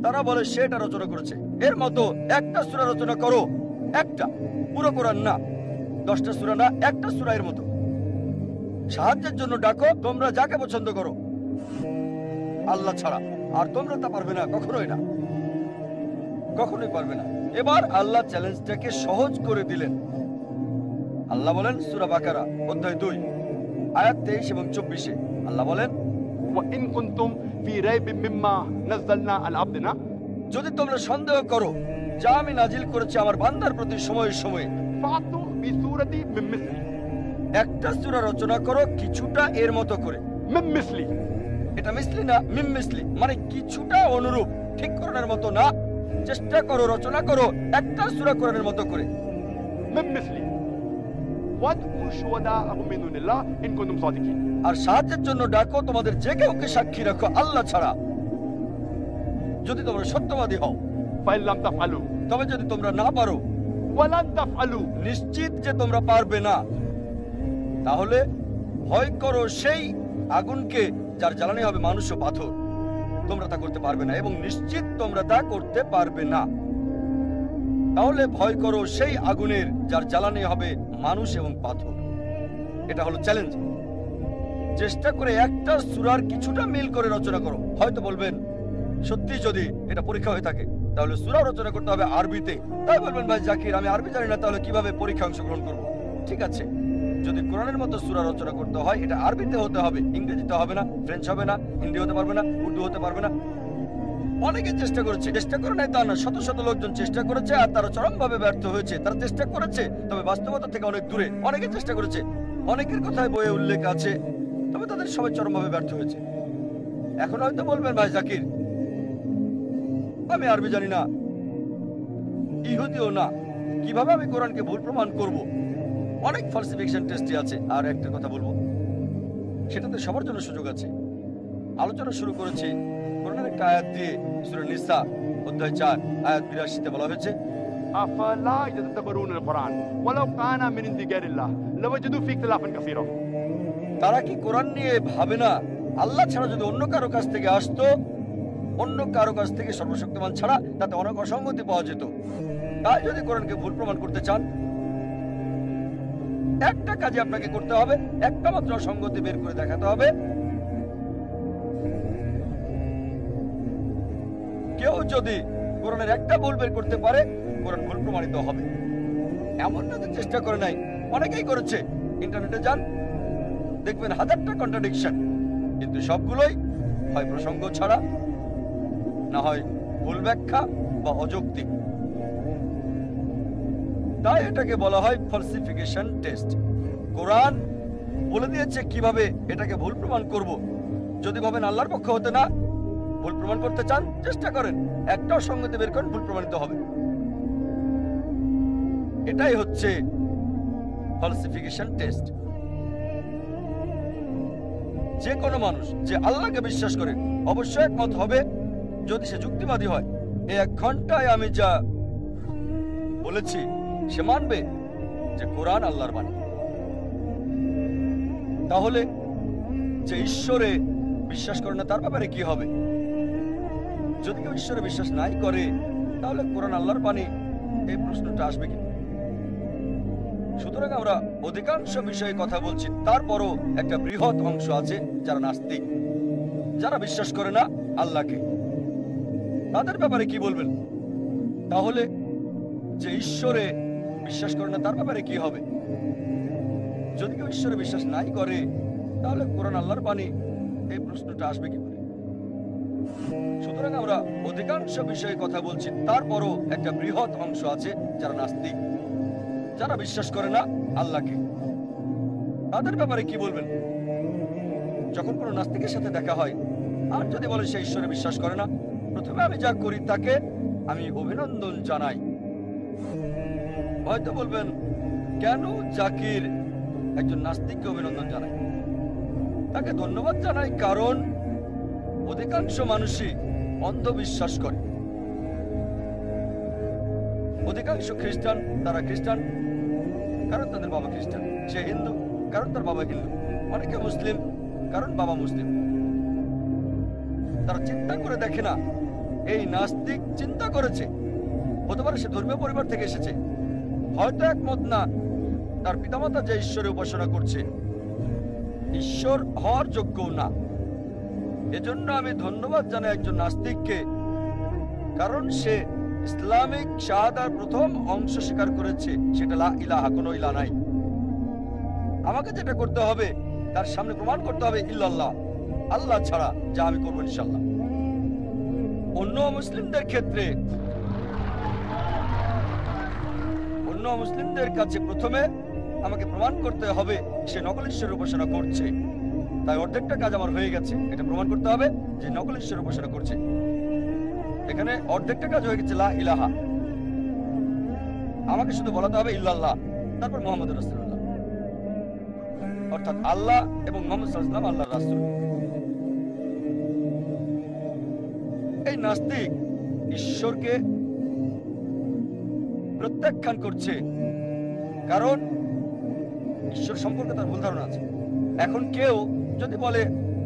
A: তারা বলে সেটা রচনা করেছে। এর মতো একটা সূরা রচনা করো, একটা, পুরো কোরআন না, 10টা সূরা না, একটা সূরা এর মতো। সাহায্যের জন্য ডাকো তোমরা যাকে পছন্দ করো আল্লাহ ছাড়া, আর তোমরা তা পারবে না, কখনোই না, কখনোই পারবে না। এবার আল্লাহ চ্যালেঞ্জটাকে সহজ করে দিলেন। আল্লাহ বলেন সূরা বাকারা অধ্যায় 2 আয়াত 23 এবং 24-এ আল্লাহ বলেন
B: وإن كنتم في ريب مما نزلنا على عبدنا,
A: যদি তোমরা সন্দেহ করো যা আমি নাজিল করেছি আমার বান্দার প্রতি সময়ে সময়ে,
B: فأتوا بسورة من مثلي,
A: একটা সূরা রচনা করো কিছুটা এর মতো করে।
B: من مثلي,
A: এটা মিসলি না, মিম মিসলি, মানে কিছুটা অনুরূপ, ঠিক কোরআনের মতো না। চেষ্টা করো, রচনা করো একটা সূরা কোরআনের মতো করে।
B: من مثلي وادعوا شهداءكم من دون الله إن كنتم صادقين.
A: আর সাহায্যের জন্য ডাকো তোমাদের যে কাউকে সাক্ষী রাখো আল্লাহ ছাড়া, যদি তোমরা সত্যবাদী হও।
B: فإن لم تفعلوا
A: তবে যদি তোমরা না পারো,
B: ولن تفعلوا,
A: নিশ্চিত যে তোমরা পারবে না, তাহলে ভয় করো সেই আগুনকে যার জ্বালানি হবে মানুষ ও পাথর। তোমরা তা করতে পারবে না এবং নিশ্চিত তোমরা তা করতে পারবে না। তাহলে ভয় করো সেই আগুনের যার জ্বালানি হবে মানুষ এবং পাথর। এটা হলো চ্যালেঞ্জ। চেষ্টা করে একটা সূরার কিছুটা মিল করে রচনা করো। হয়তো বলবেন সত্যি যদি এটা পরীক্ষা হয়ে থাকে তাহলে সূরা রচনা করতে হবে আরবিতে। তাই বলবেন ভাই জাকির আমি আরবি জানি না, তাহলে কিভাবে পরীক্ষা অংশগ্রহণ করব? ঠিক আছে, যদি কোরআনের মতো সূরা রচনা করতে হয় এটা আরবিতে হতে হবে, ইংরেজিতে হবে না, ফ্রেঞ্চ হবে না, হিন্দি হতে পারবে না, উর্দু হতে পারবে না। অনেকে চেষ্টা করেছে, চেষ্টা করে নাই তা না, শত শত লোকজন চেষ্টা করেছে আর তারা চরমভাবে ব্যর্থ হয়েছে। তারা চেষ্টা করেছে তবে বাস্তবতা থেকে অনেক দূরে। অনেকে চেষ্টা করেছে, অনেকের কথায় বইয়ে উল্লেখ আছে, তবে তাদের সবাই চরমভাবে ব্যর্থ হয়েছে। এখন হয়তো বলবেন ভাই জাকির আমি আরবি জানি না, ইহুদিও না, কিভাবে আমি কোরআনকে ভুল প্রমাণ করব? অনেক ফালসিফিকেশন টেস্টই আছে। আর একটা কথা বলবো, সেটাতে সবার জন্য সুযোগ আছে। আলোচনা শুরু করেছি কোরআনের একটা আয়াত দিয়ে। সূরা নিসা অধ্যায় 4 আয়াত 82-তে বলা হয়েছে
B: أفلا يتدبرون القرآن ولو كان من عند غير الله لوجدوا فيه اختلافا كثيرا.
A: তারা কি কোরআন নিয়ে ভাবে না আল্লাহ ছাড়া যদি অন্য কারো কাছ থেকে আসতো, অন্য কারো কাছ থেকে সর্বশক্তিমান ছাড়া, তাতে অনেক অসঙ্গতি পাওয়া যেত। তাই যদি কোরআনকে ভুল প্রমাণ করতে চান একটা কাজে আপনাকে করতে হবে, একটা মাত্র সঙ্গতি বের করে দেখাতে হবে। কেউ যদি কোরআনের একটা ভুল বের করতে পারে, কোরআন ভুল প্রমাণিত হবে। এমন না যে চেষ্টা করে নাই, অনেকেই করেছে। ইন্টারনেটে যান, দেখবেন হাজারটা কন্ট্রাডিকশন, কিন্তু সবগুলোই হয় প্রসঙ্গ ছাড়া, না হয় ভুল ব্যাখ্যা বা অযৌক্তিক। তাই এটাকে বলা হয় ফলসিফিকেশন টেস্ট। কোরআন বলে দিয়েছে কিভাবে এটাকে ভুল প্রমাণ করব। যদি ভাবেন আল্লাহর পক্ষ হতে না, ভুল প্রমাণ করতে চান, চেষ্টা করেন, একটাও সঙ্গতি বের করেন, ভুল প্রমাণিত হবে। এটাই হচ্ছে ফলসিফিকেশন টেস্ট। যে কোনো মানুষ যে আল্লাহকে বিশ্বাস করে অবশ্যই একমত হবে, যদি সে যুক্তিবাদী হয়। এই 1 ঘন্টায় আমি যা বলেছি সে মানবে যে কোরআন আল্লাহর বাণী। তাহলে যে ঈশ্বরে বিশ্বাস করে না তার ব্যাপারে কি হবে? যদি কেউ ঈশ্বরে বিশ্বাস নাই করে, তাহলে কোরআন আল্লাহর বাণী, এই প্রশ্নটা আসবে কি? সুতরাং আমরা অধিকাংশ বিষয়ে কথা বলছি, তারপরও একটা বৃহৎ অংশ আছে যারা নাস্তিক, যারা বিশ্বাস করে না আল্লাহকে। তাদের ব্যাপারে কি বলবেন? তাহলে যে ঈশ্বরে বিশ্বাস করে না তার ব্যাপারে কি হবে? যদি কেউ ঈশ্বরে বিশ্বাস নাই করে, তাহলে কোরআন আল্লাহর বাণী, এই প্রশ্নটা আসবে কি করে? সুতরাং আমরা অধিকাংশ বিষয়ে কথা বলছি, তারপরও একটা বৃহৎ অংশ আছে যারা নাস্তিক, যারা বিশ্বাস করে না আল্লাহকে। তাদের ব্যাপারে কি বলবেন? যখন কোনো নাস্তিকের সাথে দেখা হয় আর যদি বলে সে ঈশ্বরে বিশ্বাস করে না, প্রথমে আমি যা করি তাকে আমি অভিনন্দন জানাই। হয়তো বলবেন, কেন জাকির একজন নাস্তিককে অভিনন্দন জানায়? তাকে ধন্যবাদ জানাই কারণ অধিকাংশ মানুষই অন্ধবিশ্বাস করে। অধিকাংশ খ্রিস্টান, তারা খ্রিস্টান কারণ তাদের বাবা খ্রিস্টান। সে হিন্দু কারণ তার বাবা হিন্দু। অনেকে মুসলিম কারণ বাবা মুসলিম। তারা চিন্তা করে দেখে না এই নাস্তিক চিন্তা করেছে। হতে পারে সে ধর্মীয় পরিবার থেকে এসেছে, হয়তো একমত না তার পিতামাতা যে ঈশ্বরের উপাসনা করছে ঈশ্বর হওয়ার যোগ্য না। এজন্য আমি ধন্যবাদ জানাই একজন নাস্তিককে, কারণ সে ইসলামিক শাহাদার প্রথম অংশ স্বীকার করেছে, সেটা লা ইলাহা, কোনো ইলা নাই। আমাকে যেটা করতে হবে তার সামনে প্রমাণ করতে হবে ইল্লাল্লাহ, আল্লাহ ছাড়া, যা আমি করবো ইনশাআল্লাহ। অন্য মুসলিমদের ক্ষেত্রে, অন্য মুসলিমদের কাছে প্রথমে আমাকে প্রমাণ করতে হবে সে নকল ঈশ্বরের উপাসনা করছে। তাই অর্ধেকটা কাজ আমার হয়ে গেছে, এটা প্রমাণ করতে হবে যে নকল ঈশ্বরের উপাসনা করছে। এখানে অর্ধেকটা কাজ হয়ে গেছে লা ইলাহা। আমাকে শুধু বলাতে হবে ইল্লাল্লাহ, তারপর মুহাম্মদ রাসূলুল্লাহ, অর্থাৎ আল্লাহ এবং মুহাম্মদ সাল্লাল্লাহু আলাইহি ওয়াসাল্লাম আল্লাহর রাসূল। এই নাস্তিক ঈশ্বরকে প্রত্যাখ্যান করছে কারণ ঈশ্বর সম্পর্কে তার ভুল ধারণা আছে। এখন কেউ যদি বলে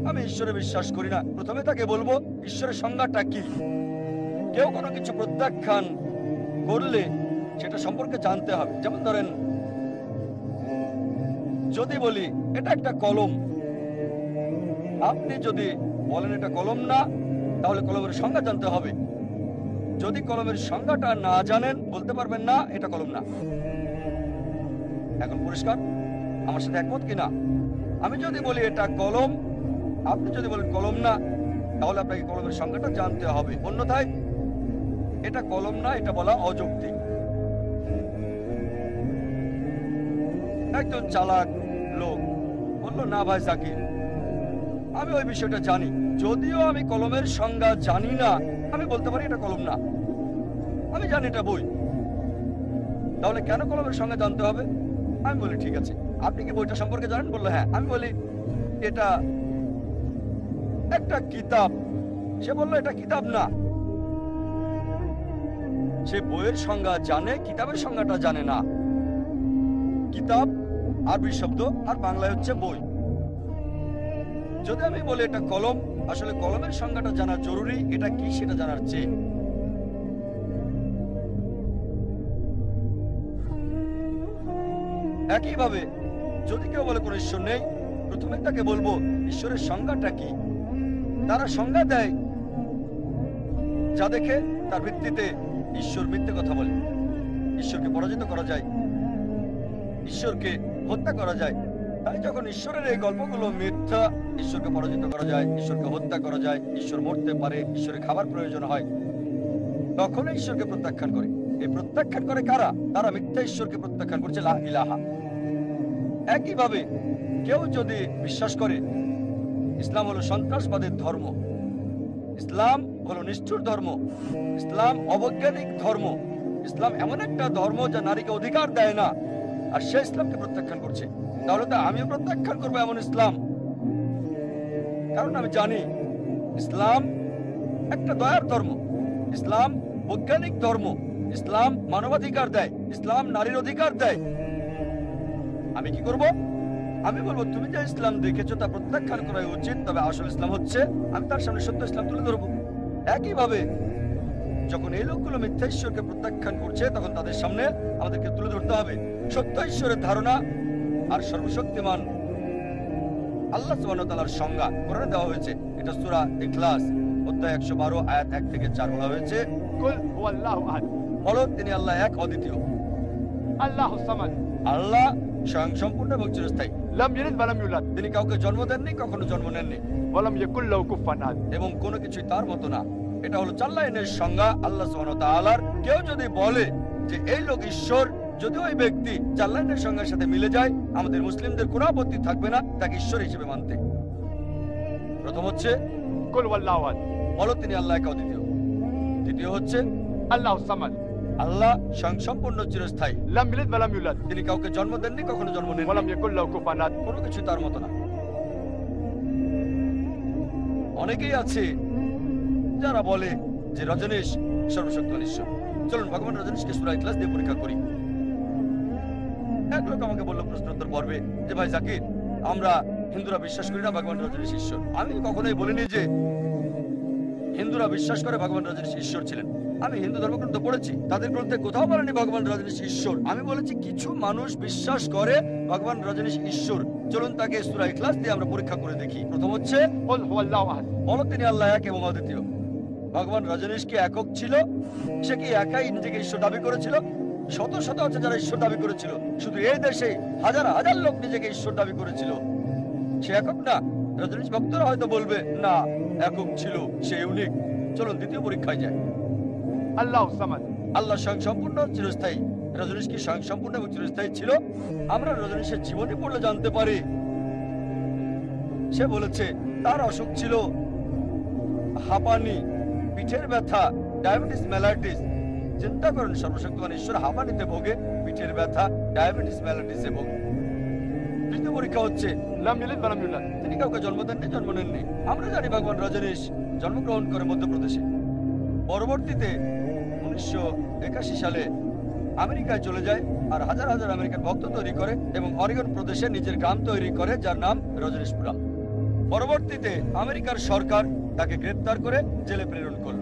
A: আমি ঈশ্বরে বিশ্বাস করি না, প্রথমে তাকে বলবো ঈশ্বরের সংজ্ঞাটা কি। কেউ কোনো কিছু প্রত্যাখ্যান করলে সেটা সম্পর্কে জানতে হবে। যেমন ধরেন, যদি বলি এটা একটা কলম, আপনি যদি বলেন এটা কলম না, তাহলে কলমের সংজ্ঞা জানতে হবে। যদি কলমের সংজ্ঞাটা না জানেন, বলতে পারবেন না এটা কলম না। এখন পরিষ্কার? আমার সাথে একমত কিনা? আমি যদি বলি এটা কলম, আপনি যদি বলেন কলম না, তাহলে আপনাকে কলমের সংজ্ঞাটা জানতে হবে, অন্যথায় এটা কলম না, এটা বলা অযৌক্তিক। একজন চালাক লোক বলল, না ভাই জাকির, আমি ওই বিষয়টা জানি, যদিও আমি কলমের সংজ্ঞা জানি না, আমি বলতে পারি এটা কলম না, আমি জানি এটা বই। তাহলে কেন কলমের সংজ্ঞা জানতে হবে? আমি বলি ঠিক আছে, আপনি কি বইটা সম্পর্কে জানেন? বললো হ্যাঁ। আমি বলি এটা একটা কিতাব। সে বললো এটা কিতাব না। সে বইয়ের সংজ্ঞা জানে, কিতাবের সংজ্ঞাটা জানে না। কিতাব আরবি শব্দ, আর বাংলায় হচ্ছে বই। যদি আমি বলি এটা কলম, আসলে কলমের সংজ্ঞাটা জানা জরুরি, এটা কি সেটা জানার চেয়ে। একইভাবে যদি কেউ বলে কোনো ঈশ্বর নেই, প্রথমে তাকে বলবো ঈশ্বরের সংজ্ঞাটা কি। তারা সংজ্ঞা দেয় যা দেখে তার ভিত্তিতে ঈশ্বর মিথ্যে কথা বলে। ঈশ্বরকে পরাজিত করা যায়, ঈশ্বরকে হত্যা করা যায়। তাই যখন ঈশ্বরের এই গল্পগুলো মিথ্যা, ঈশ্বরকে পরাজিত করা যায়, ঈশ্বরকে হত্যা করা যায়, ঈশ্বর মরতে পারে, ঈশ্বরের খাবার প্রয়োজন হয়, তখন ঈশ্বরকে প্রত্যাখ্যান করে। এই প্রত্যাখ্যান করে কারা? তারা মিথ্যা ঈশ্বরকে প্রত্যাখ্যান করছে, লা ইলাহা। একইভাবে কেউ যদি বিশ্বাস করে ইসলাম হলো সন্ত্রাসবাদের ধর্ম, ইসলাম হলো নিষ্ঠুর ধর্ম, ইসলাম অবৈজ্ঞানিক ধর্ম, ইসলাম এমন একটা ধর্ম যা নারীকে অধিকার দেয় না, আর সে ইসলামকে প্রত্যাখ্যান করছে, তাহলে তো আমিও প্রত্যাখ্যান করবো এমন ইসলাম। কারণ আমি জানি ইসলাম একটা দয়ার ধর্ম, ইসলাম বৈজ্ঞানিক ধর্ম, ইসলাম মানবাধিকার দেয়, ইসলাম নারীর অধিকার দেয়। আমি কি করব? আমি বলবো তুমি যে ইসলাম দেখেছো তা প্রত্যাখ্যান করা উচিত, তবে আসল ইসলাম হচ্ছে, আমি তার সামনে সত্য ইসলাম তুলে ধরবো। একইভাবে যখন এই লোকগুলো মিথ্যা ঈশ্বরকে প্রত্যাখ্যান করছে, তখন তাদের সামনে আমাদেরকে তুলে ধরতে হবে সত্য ঈশ্বরের ধারণা আর সর্বশক্তিমান আল্লাহ সুবহানাহু ওয়া তাআলার সংজ্ঞা কোরআনে দেওয়া হয়েছে। এটা সূরা ইখলাস অধ্যায় 112 আয়াত 1 থেকে 4 বলা হয়েছে,
B: কুল হুয়াল্লাহু আহাদ,
A: বলো তিনি আল্লাহ এক, অদ্বিতীয়।
B: আল্লাহুস সামাদ,
A: আল্লাহ স্বয়ং সম্পূর্ণ এবং চিরস্থায়ী।
B: লাম ইয়ালিদ ওয়া লাম ইউলাদ,
A: তিনি কাউকে জন্ম দেননি, কখনো জন্ম নেননি,
B: ওয়া লাম ইয়াকুল লাহু কুফুয়ান আহাদ,
A: এবং কোনো কিছুই তার মতো না। এটা হলো 4 লাইনের সংজ্ঞা আল্লাহ সুবহানাহু ওয়া তাআলার। কেউ যদি বলে যে এই লোক ঈশ্বর, যদি ওই ব্যক্তি 4 লাইনের সংজ্ঞার সাথে মিলে যায়, আমাদের মুসলিমদের কোনো আপত্তি থাকবে না তাকে ঈশ্বর হিসেবে মানতে। প্রথম হচ্ছে
B: কুল হুয়াল্লাহু আহাদ,
A: বলো তিনি আল্লাহ এক, অদ্বিতীয়। দ্বিতীয় হচ্ছে
B: আল্লাহুস সামাদ,
A: আল্লাহ স্বয়ং সম্পূর্ণ চিরস্থায়ী,
B: লাম ইয়ালিদ ওয়া লাম ইউলাদ,
A: তিনি কাউকে জন্ম দেননি, কখনো জন্ম
B: ওয়া লাম
A: নেননি,
B: ইয়াকুল লাহু কুফুয়ান আহাদ।
A: কোনো কিছু তার মতো না। অনেকেই আছে যারা বলে যে রজনীশ সর্বশক্তিমান ঈশ্বর। চলুন ভগবান রজনীশকে সূরা ইখলাস দিয়ে পরীক্ষা করি। এক লোক আমাকে বললো প্রশ্নোত্তর পর্বে যে ভাই জাকির, আমরা হিন্দুরা বিশ্বাস করি না ভগবান রজনীশ ঈশ্বর। আমি কখনোই বলিনি যে হিন্দুরা বিশ্বাস করে ভগবান রজনীশ ঈশ্বর ছিলেন। আমি হিন্দু ধর্মগ্রন্থ পড়েছি, তাদের গ্রন্থে কোথাও বলেনি ভগবান রজনীশ ঈশ্বর। আমি বলেছি কিছু মানুষ বিশ্বাস করে ভগবান রজনীশ ঈশ্বর। চলুন তাকে সূরা ইখলাস দিয়ে আমরা পরীক্ষা করে দেখি। প্রথম হচ্ছে
B: কুল হুয়াল্লাহু আহাদ,
A: বলো তিনি আল্লাহ এক এবং অদ্বিতীয়। ভগবান রজনীশ কি একক ছিল? সে কি একাই নিজেকে ঈশ্বর দাবি করেছিল? শত শত আছে যারা ঈশ্বর দাবি করেছিল। শুধু এই দেশে হাজার হাজার লোক নিজেকে ঈশ্বর দাবি করেছিল। সে একক না। রজনীশ ভক্তরা হয়তো বলবে না একক ছিল, সে ইউনিক। চলুন দ্বিতীয় পরীক্ষায় যায়।
B: আল্লাহুস সামাদ,
A: আল্লাহ স্বয়ং সম্পূর্ণ চিরস্থায়ী। রজনীশ কি স্বয়ং সম্পূর্ণ এবং চিরস্থায়ী ছিল? আমরা রজনীশের জীবনী পড়লে জানতে পারি সে বলেছে তার অসুখ ছিল হাঁপানি, পিঠের ব্যথা, ডায়াবেটিস মেলাইটিস। চিন্তা করেন সর্বশক্তিমান ঈশ্বর হাঁপানিতে ভোগে, পিঠের ব্যথা, ডায়াবেটিস মেলাইটিসে ভোগে। তৃতীয় পরীক্ষা হচ্ছে
B: লাম ইয়ালিদ ওয়া লাম ইউলাদ,
A: তিনি কাউকে জন্ম দেননি, জন্ম নেননি। আমরা জানি ভগবান রজনীশ জন্মগ্রহণ করে মধ্যপ্রদেশে। পরবর্তীতে 1981 সালে আমেরিকায় চলে যায় আর হাজার হাজার আমেরিকান ভক্ত তৈরি করে এবং অরিগন প্রদেশে নিজের গ্রাম তৈরি করে যার নাম রজনীশপুরম। পরবর্তীতে আমেরিকার সরকার তাকে গ্রেপ্তার করে জেলে প্রেরণ করল।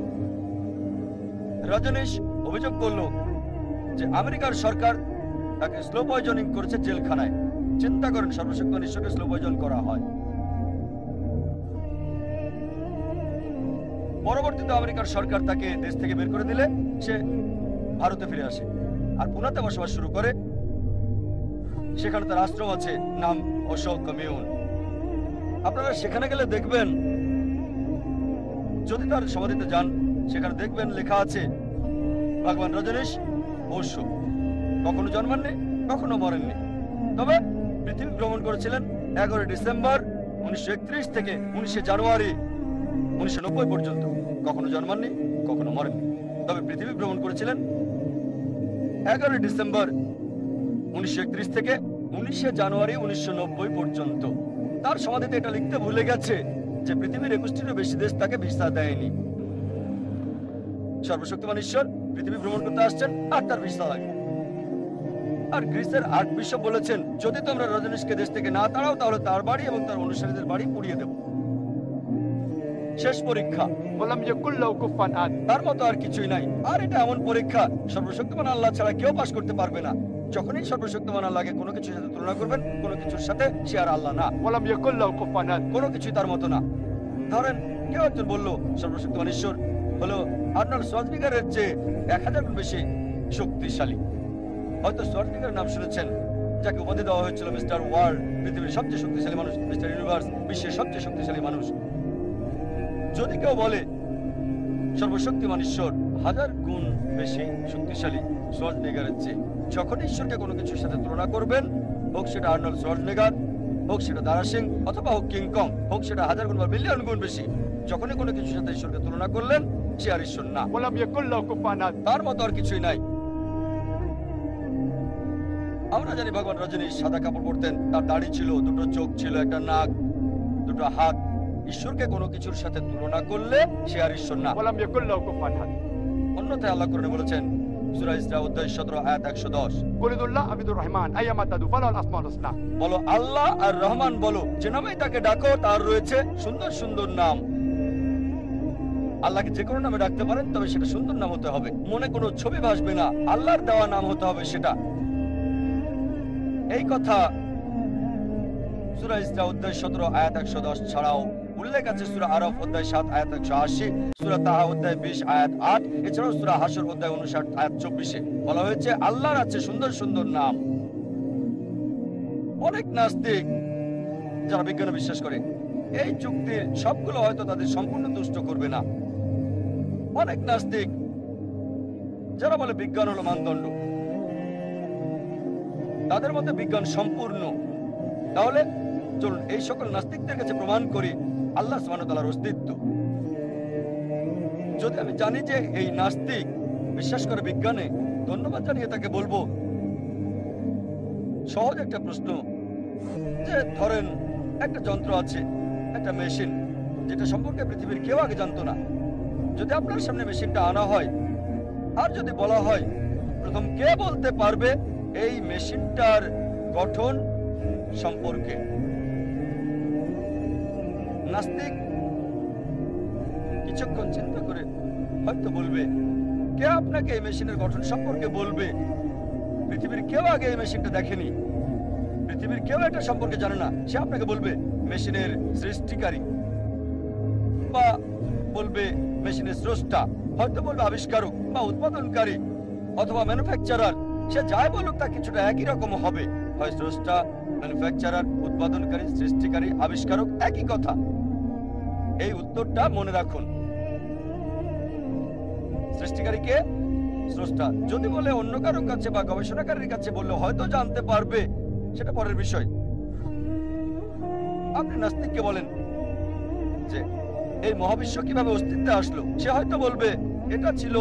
A: রজনীশ অভিযোগ করল যে আমেরিকার সরকার তাকে স্লো পয়জনিং করেছে জেলখানায়। চিন্তা করেন সর্বশক্তিমান ঈশ্বরকে স্লো পয়জন করা হয়। পরবর্তীতে আমেরিকার সরকার তাকে দেশ থেকে বের করে দিলে সে ভারতে ফিরে আসে আর পুনাতে বসবাস শুরু করে। সেখানে তার আশ্রম আছে, নাম অশোক কমিউন। আপনারা সেখানে গেলে দেখবেন, যদি তার সমাধিতে যান সেখানে দেখবেন লেখা আছে ভগবান রজনীশ অবশ্য কখনো জন্মাননি, কখনো মরেননি, তবে পৃথিবী ভ্রমণ করেছিলেন 11 ডিসেম্বর 1931 থেকে 19 জানুয়ারি 1990 পর্যন্ত। কখনো জন্মাননি, কখনো মরেননি, তবে পৃথিবী ভ্রমণ করেছিলেন 11 ডিসেম্বর 1931 থেকে 19 জানুয়ারি 1990 পর্যন্ত। তার সমাধিতে এটা লিখতে ভুলে গেছে যে পৃথিবীর 21টিরও বেশি দেশ তাকে ভিসা দেয়নি। সর্বশক্তিমান ঈশ্বর পৃথিবী ভ্রমণ করতে আসছেন আর তার ভিসা লাগে। আর গ্রিসের আর্ট বিশপ বলেছেন যদি তোমরা রজনীশকে দেশ থেকে না তাড়াও তাহলে তার বাড়ি এবং তার অনুসারীদের বাড়ি পুড়িয়ে দেব। শেষ পরীক্ষা,
B: ওয়া লাম ইয়াকুল লাহু কুফুয়ান আহাদ,
A: তার মতো আর কিছুই নাই। আর এটা এমন পরীক্ষা সর্বশক্তিমান আল্লাহ ছাড়া কেউ পাশ করতে পারবে না। যখনই সর্বশক্তিমান আল্লাহকে কোনো কিছুর সাথে তুলনা করবেন, কোনো কিছুর সাথে সে আর আল্লাহ না,
B: ولم يكن له كفوا أحد.
A: কোনো কিছুই তার মতো না। ধরেন কেউ একজন বলল সর্বশক্তিমান ঈশ্বর হলো আর্নল্ড সোয়াজনিগারের চেয়ে 1000 গুণ বেশি শক্তিশালী। হয়তো সোয়াজনিগারের নাম শুনেছেন, যাকে উপাধি দেওয়া হয়েছিল মিস্টার ওয়ার্ল্ড, পৃথিবীর সবচেয়ে শক্তিশালী মানুষ, মিস্টার ইউনিভার্স, বিশ্বের সবচেয়ে শক্তিশালী মানুষ। যদি কেউ বলে সর্বশক্তিমান ঈশ্বর 1000 গুণ বেশি শক্তিশালী সোয়াজনিগারের চেয়ে, যখন ঈশ্বরকে কোনো কিছুর সাথে তুলনা করবেন, হোক সেটা আর্নল্ড সোয়াজনিগার, হোক সেটা দারা সিং, অথবা হোক কিংকং, হোক সেটা 1000 গুণ বা মিলিয়ন গুণ বেশি, যখনই কোনো কিছুর সাথে ঈশ্বরকে তুলনা করলেন, সে আর ঈশ্বর না,
B: ولم يكن له كفوا أحد.
A: তার মতো আর কিছুই নাই। আমরা জানি ভগবান রজনী সাদা কাপড় পরতেন, তার দাড়ি ছিল, দুটো চোখ ছিল, একটা নাক, দুটো হাত। ঈশ্বরকে কোনো কিছুর সাথে তুলনা করলে সে আর ঈশ্বর না।
B: ولم يكن له كفوا أحد.
A: অন্যথায় আল্লাহ কোরআনে বলেছেন, সূরা ইসরা অধ্যায় 17 আয়াত 110,
B: قل ادعوا الله أو ادعوا الرحمن أيما تدعوا فله الأسماء الحسنى.
A: বলো আল্লাহ আর রহমান বলো, যে নামেই তাকে ডাকো তার রয়েছে সুন্দর সুন্দর নাম। আল্লাহকে যে কোনো নামে ডাকতে পারেন, তবে সেটা সুন্দর নাম হতে হবে, মনে কোনো ছবি ভাসবে না, আল্লাহর দেওয়া নাম হতে হবে সেটা। এই কথা সূরা ইসরা অধ্যায় 17 আয়াত 110 ছাড়াও উল্লেখ আছে সূরা আরাফ অধ্যায় 7 আয়াত 180, সূরা তাহা অধ্যায় 20 আয়াত 8, এছাড়াও সূরা হাশর অধ্যায় 59 আয়াত 24 বলা হয়েছে আল্লাহর আছে সুন্দর সুন্দর নাম। অনেক নাস্তিক যারা বিজ্ঞানে বিশ্বাস করে, এই যুক্তির সবগুলো হয়তো তাদের সম্পূর্ণ তুষ্ট করবে না। অনেক নাস্তিক যারা বলে বিজ্ঞান হলো মানদণ্ড, তাদের মধ্যে বিজ্ঞান সম্পূর্ণ। তাহলে চলুন এই সকল নাস্তিকদের কাছে প্রমাণ করি আল্লাহ সুবহানাহু ওয়া তাআলার অস্তিত্ব। যদি আমি জানি যে এই নাস্তিক বিশ্বাস করে বিজ্ঞানে, ধন্যবাদ জানিয়ে তাকে বলবো সহজ একটা প্রশ্ন, যে ধরেন একটা যন্ত্র আছে, একটা মেশিন, যেটা সম্পর্কে পৃথিবীর কেউ আগে জানতো না। যদি আপনার সামনে মেশিনটা আনা হয়, আর যদি বলা হয় প্রথম কে বলতে পারবে এই মেশিনটার গঠন সম্পর্কে, নাস্তিক কিছুক্ষণ চিন্তা করে হয়তো বলবে, কে আপনাকে এই মেশিনের গঠন সম্পর্কে বলবে? পৃথিবীর কেউ আগে এই মেশিনটা দেখেনি, পৃথিবীর কেউ এটা সম্পর্কে জানে না। সে আপনাকে বলবে মেশিনের সৃষ্টিকারী, বা বলবে মেশিনের স্রষ্টা, হয়তো বলবে আবিষ্কারক বা উৎপাদনকারী অথবা ম্যানুফ্যাকচারার। সে যাই বলুক তা কিছুটা একই রকম হবে, হয় স্রষ্টা, ম্যানুফ্যাকচারার, উৎপাদনকারী, সৃষ্টিকারী, আবিষ্কারক, একই কথা। এই উত্তরটা মনে রাখুন। সৃষ্টিকারীকে স্রষ্টা। যদি বলে অন্য কারোর কাছে বা গবেষণাকারীর কাছে বললে হয়তো জানতে পারবে, সেটা পরের বিষয়। আপনি নাস্তিককে বলেন যে এই মহাবিশ্ব কিভাবে অস্তিত্বে আসলো, সে হয়তো বলবে এটা ছিল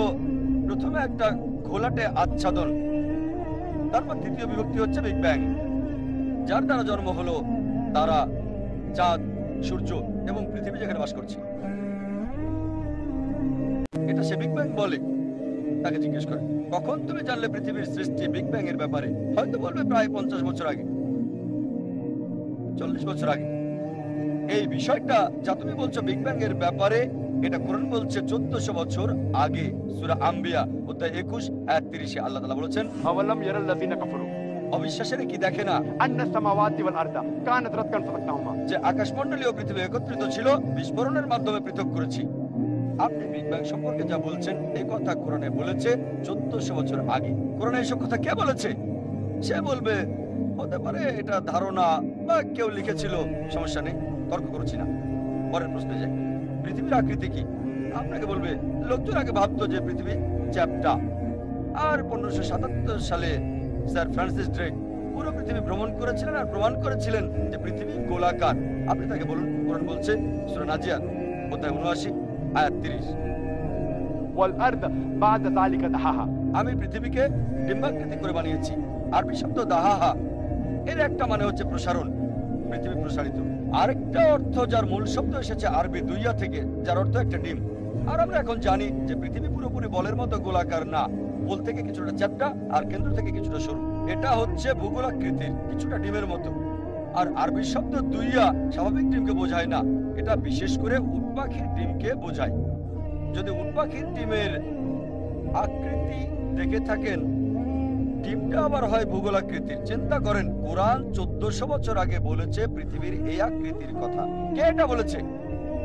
A: প্রথমে একটা ঘোলাটে আচ্ছাদন, তারপর দ্বিতীয় বিভক্তি হচ্ছে বিগ ব্যাং, যার দ্বারা জন্ম হলো তারা, চাঁদ, সূর্য এবং পৃথিবী যেখানে বাস করছে। এটা সে বিগ ব্যাং বলে। তাকে জিজ্ঞেস করে কখন তুমি জানলে পৃথিবীর সৃষ্টি, বিগ ব্যাং এর ব্যাপারে? হয়তো বলবে প্রায় 50 বছর আগে, 40 বছর আগে। এই বিষয়টা যা তুমি বলছো বিগ ব্যাং এর ব্যাপারে, এটা কোরআন বলছে 1400 বছর আগে। সূরা আম্বিয়া অধ্যায় 21 আয়াত 30 আল্লাহ তাআলা বলেছেন,
B: أولم ير الذين كفروا
A: অবিশ্বাসের কি দেখে না
B: أن السماوات والأرض كانت رتقا ففتقناهما.
A: যে আকাশমণ্ডলী ও পৃথিবী একত্রিত ছিল, বিস্ফোরণের মাধ্যমে পৃথক করেছি। আপনি বিগ ব্যাং সম্পর্কে যা বলছেন এই কথা কোরআনে বলেছে 1400 বছর আগে। কোরআনে এসব কথা কে বলেছে? সে বলবে হতে পারে এটা ধারণা বা কেউ লিখেছিল, সমস্যা নেই, তর্ক করছি না। পরের প্রশ্নে যাই, পৃথিবীর আকৃতি কি? আপনাকে বলবে লোকজন আগে ভাবতো যে পৃথিবী চ্যাপ্টা, আর 1577 সালে স্যার ফ্রান্সিস ড্রেক পুরো পৃথিবী ভ্রমণ করেছিলেন আর প্রমাণ করেছিলেন যে পৃথিবী গোলাকার। আপনি তাকে বলুন, কোরআন বলছে সূরা নাজিয়াত অধ্যায় 79 আয়াত 30,
B: والأرض بعد ذلك دحاها.
A: আমি পৃথিবীকে ডিম্বাকৃতি করে বানিয়েছি। আরবি শব্দ দাহাহা এর একটা মানে হচ্ছে প্রসারণ, পৃথিবী প্রসারিত। আরেকটা অর্থ যার মূল শব্দ এসেছে আরবি দুইয়া থেকে, যার অর্থ একটা ডিম। আর আমরা এখন জানি যে পৃথিবী পুরোপুরি বলের মতো গোলাকার না, পোল থেকে কিছুটা চ্যাপ্টা আর কেন্দ্র থেকে কিছুটা সরু। এটা হচ্ছে ভূগোলাকৃতির, কিছুটা ডিমের মতো। আর আরবি শব্দ দুইয়া স্বাভাবিক ডিমকে বোঝায় না, এটা বিশেষ করে উট পাখির ডিমকে বোঝায়। যদি উট পাখির ডিমের আকৃতি দেখে থাকেন ডিমটা আবার হয় ভূগোলাকৃতির। চিন্তা করেন, কোরআন 1400 বছর আগে বলেছে পৃথিবীর এই আকৃতির কথা। কে এটা বলেছে?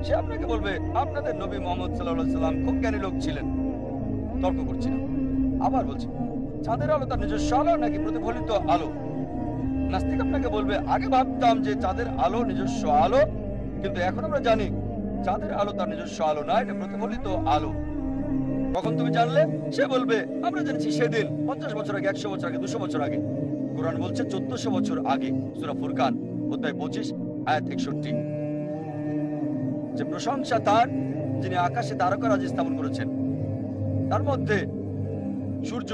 A: সে আপনাকে বলবে আপনাদের নবী মুহাম্মদ সাল্লাল্লাহু আলাইহি সাল্লাম খুব জ্ঞানী লোক ছিলেন। তর্ক করছিলেন। আবার বলছি, চাঁদের আলো তার নিজস্ব আলো নাকি প্রতিফলিত আলো? নাস্তিক আপনাকে বলবে আগে ভাবতাম যে চাঁদের আলো নিজস্ব আলো, কিন্তু এখন আমরা জানি চাঁদের আলো তার নিজস্ব আলো না, এটা প্রতিফলিত আলো। কখন তুমি জানলে? সে বলবে আমরা জেনেছি সেদিন, 50 বছর আগে, 100 বছর আগে, 200 বছর আগে। কোরআন বলছে 1400 বছর আগে। সূরা ফুরকান অধ্যায় 25 আয়াত 61। যে প্রশংসা তার, যিনি আকাশে তারকারাজি স্থাপন করেছেন, তার মধ্যে সূর্য,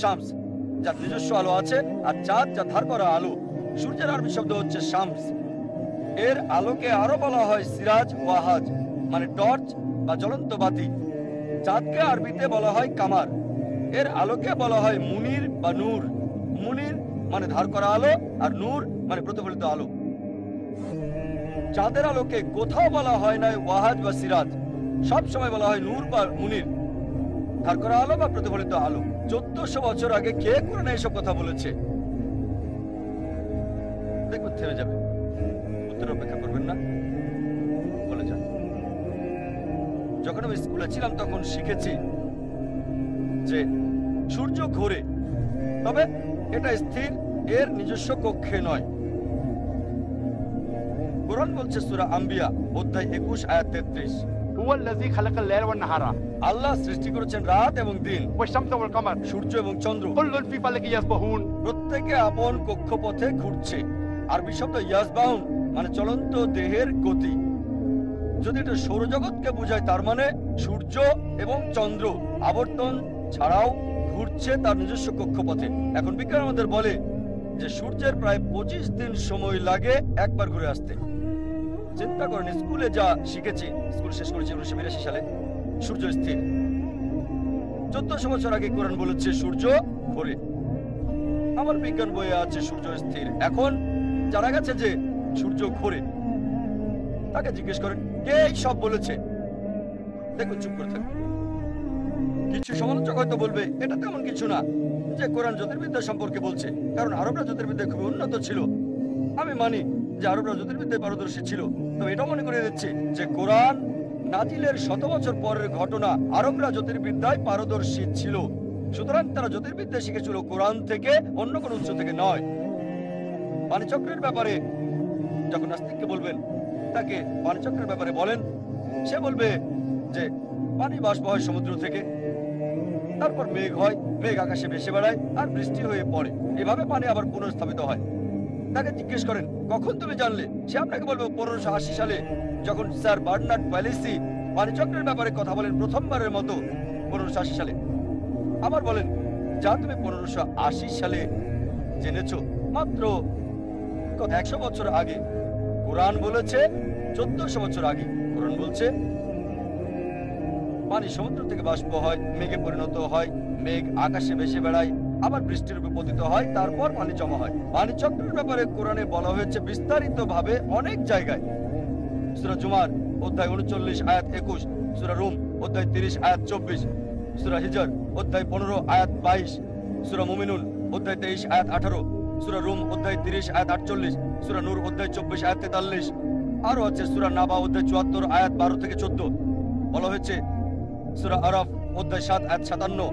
A: শামস, যার নিজস্ব আলো আছে, আর চাঁদ যা ধার করা আলো। সূর্যের আরবি শব্দ হচ্ছে শামস। এর আলোকে আরো বলা হয় সিরাজ ওয়াহাজ, মানে টর্চ বা জ্বলন্ত বাতি। চাঁদকে আরবিতে বলা হয় কামার। এর আলোকে বলা হয় মুনির বা নূর। মুনির মানে ধার করা আলো, আর নূর মানে প্রতিফলিত আলো। চাঁদের আলোকে কোথাও বলা হয় না ওয়াহাজ বা সিরাজ, সব সময় বলা হয় নূর বা মুনির, ধার করা আলো বা প্রতিফলিত আলো। 1400 বছর আগে কে কোরআনে এসব কথা বলেছে? দেখবেন থেমে যাবে। উত্তর অপেক্ষা করবেন না, বলে যান। যখন আমি স্কুলে ছিলাম তখন শিখেছি যে সূর্য ঘোরে, তবে এটা স্থির, এর নিজস্ব কক্ষে নয়। কোরআন বলছে সূরা আম্বিয়া অধ্যায় 21 আয়াত 33,
B: هو الذي خلق الليل والنهار
A: আল্লাহ সৃষ্টি করেছেন রাত এবং দিন,
B: والشمس والقمر
A: সূর্য এবং চন্দ্র।
B: كل في فلك يسبحون।
A: প্রত্যেকে আপন কক্ষপথে ঘুরছে। আরবি শব্দ ইয়াসবাহুন মানে চলন্ত দেহের গতি। যদি এটা সৌরজগৎকে বোঝায়, তার মানে সূর্য এবং চন্দ্র আবর্তন ছাড়াও ঘুরছে তার নিজস্ব কক্ষপথে। এখন বিজ্ঞান আমাদের বলে যে সূর্যের প্রায় 25 দিন সময় লাগে একবার ঘুরে আসতে। চিন্তা করেন, স্কুলে যা শিখেছি, স্কুল শেষ করেছি 1982 সালে, সূর্য স্থির। 1400 বছর আগে কোরআন বলেছে সূর্য ঘোরে। আমার বিজ্ঞান বইয়ে আছে সূর্য স্থির। এখন জানা গেছে যে সূর্য ঘোরে, তাকে জিজ্ঞেস করেন কে এই সব বলেছে। দেখুন চুপ করে থাকবে। কিছু সমালোচক হয়তো বলবে এটা তেমন কিছু না যে কোরআন জ্যোতির্বিদ্যা সম্পর্কে বলছে, কারণ আরবরা জ্যোতির্বিদ্যায় খুবই উন্নত ছিল। আমি মানি যে আরবরা জ্যোতির্বিদ্যায় পারদর্শী ছিল, তবে এটা মনে করে দিচ্ছি যে কোরআন নাজিলের 100 বছর পরের ঘটনা। আরবরা জ্যোতির্বিদ্যায় পারদর্শী ছিল, সুতরাং তারা জ্যোতির্বিদ্যা শিখেছিল কোরআন থেকে, অন্য কোনো উৎস থেকে নয়। পানিচক্রের ব্যাপারে যখন নাস্তিককে বলবেন, তাকে পানিচক্রের ব্যাপারে বলেন, সে বলবে যে পানি বাষ্প হয় সমুদ্র থেকে, তারপর মেঘ হয়, মেঘ আকাশে ভেসে বেড়ায় আর বৃষ্টি হয়ে পড়ে, এভাবে পানি আবার পুনর্স্থাপিত হয়। তাকে জিজ্ঞেস করেন কখন তুমি জানলে? সে আপনাকে বলবে 1580 সালে, যখন স্যার বার্নার্ড প্যালিসি পানিচক্রের ব্যাপারে কথা বলেন প্রথমবারের মতো 1580 সালে। আবার বলেন যা তুমি 1580 সালে জেনেছো, মাত্র 100 বছর আগে। কোরআন বলেছে 1400 বছর আগে। কোরআন বলছে পানি সমুদ্র থেকে বাষ্প হয়, মেঘে পরিণত হয়, মেঘ আকাশে ভেসে বেড়ায়, আবার বৃষ্টির রূপে পতিত হয়, তারপর পানি জমা হয়। পানি চক্রের ব্যাপারে কোরআনে বলা হয়েছে বিস্তারিতভাবে অনেক জায়গায়। সূরা জুমার অধ্যায় 39 আয়াত 21, সূরা রুম অধ্যায় 30 আয়াত 24, সূরা হিজর অধ্যায় 15 আয়াত 22, সূরা মুমিনুন অধ্যায় 23 আয়াত 18, সূরা রুম অধ্যায় 30 আয়াত 48, সূরা নূর অধ্যায় 24 আয়াত 43। আরো আছে সূরা নাবা অধ্যায় 74 আয়াত 12 থেকে 14। বলা হয়েছে সূরা আরাফ অধ্যায় 7 আয়াত 57।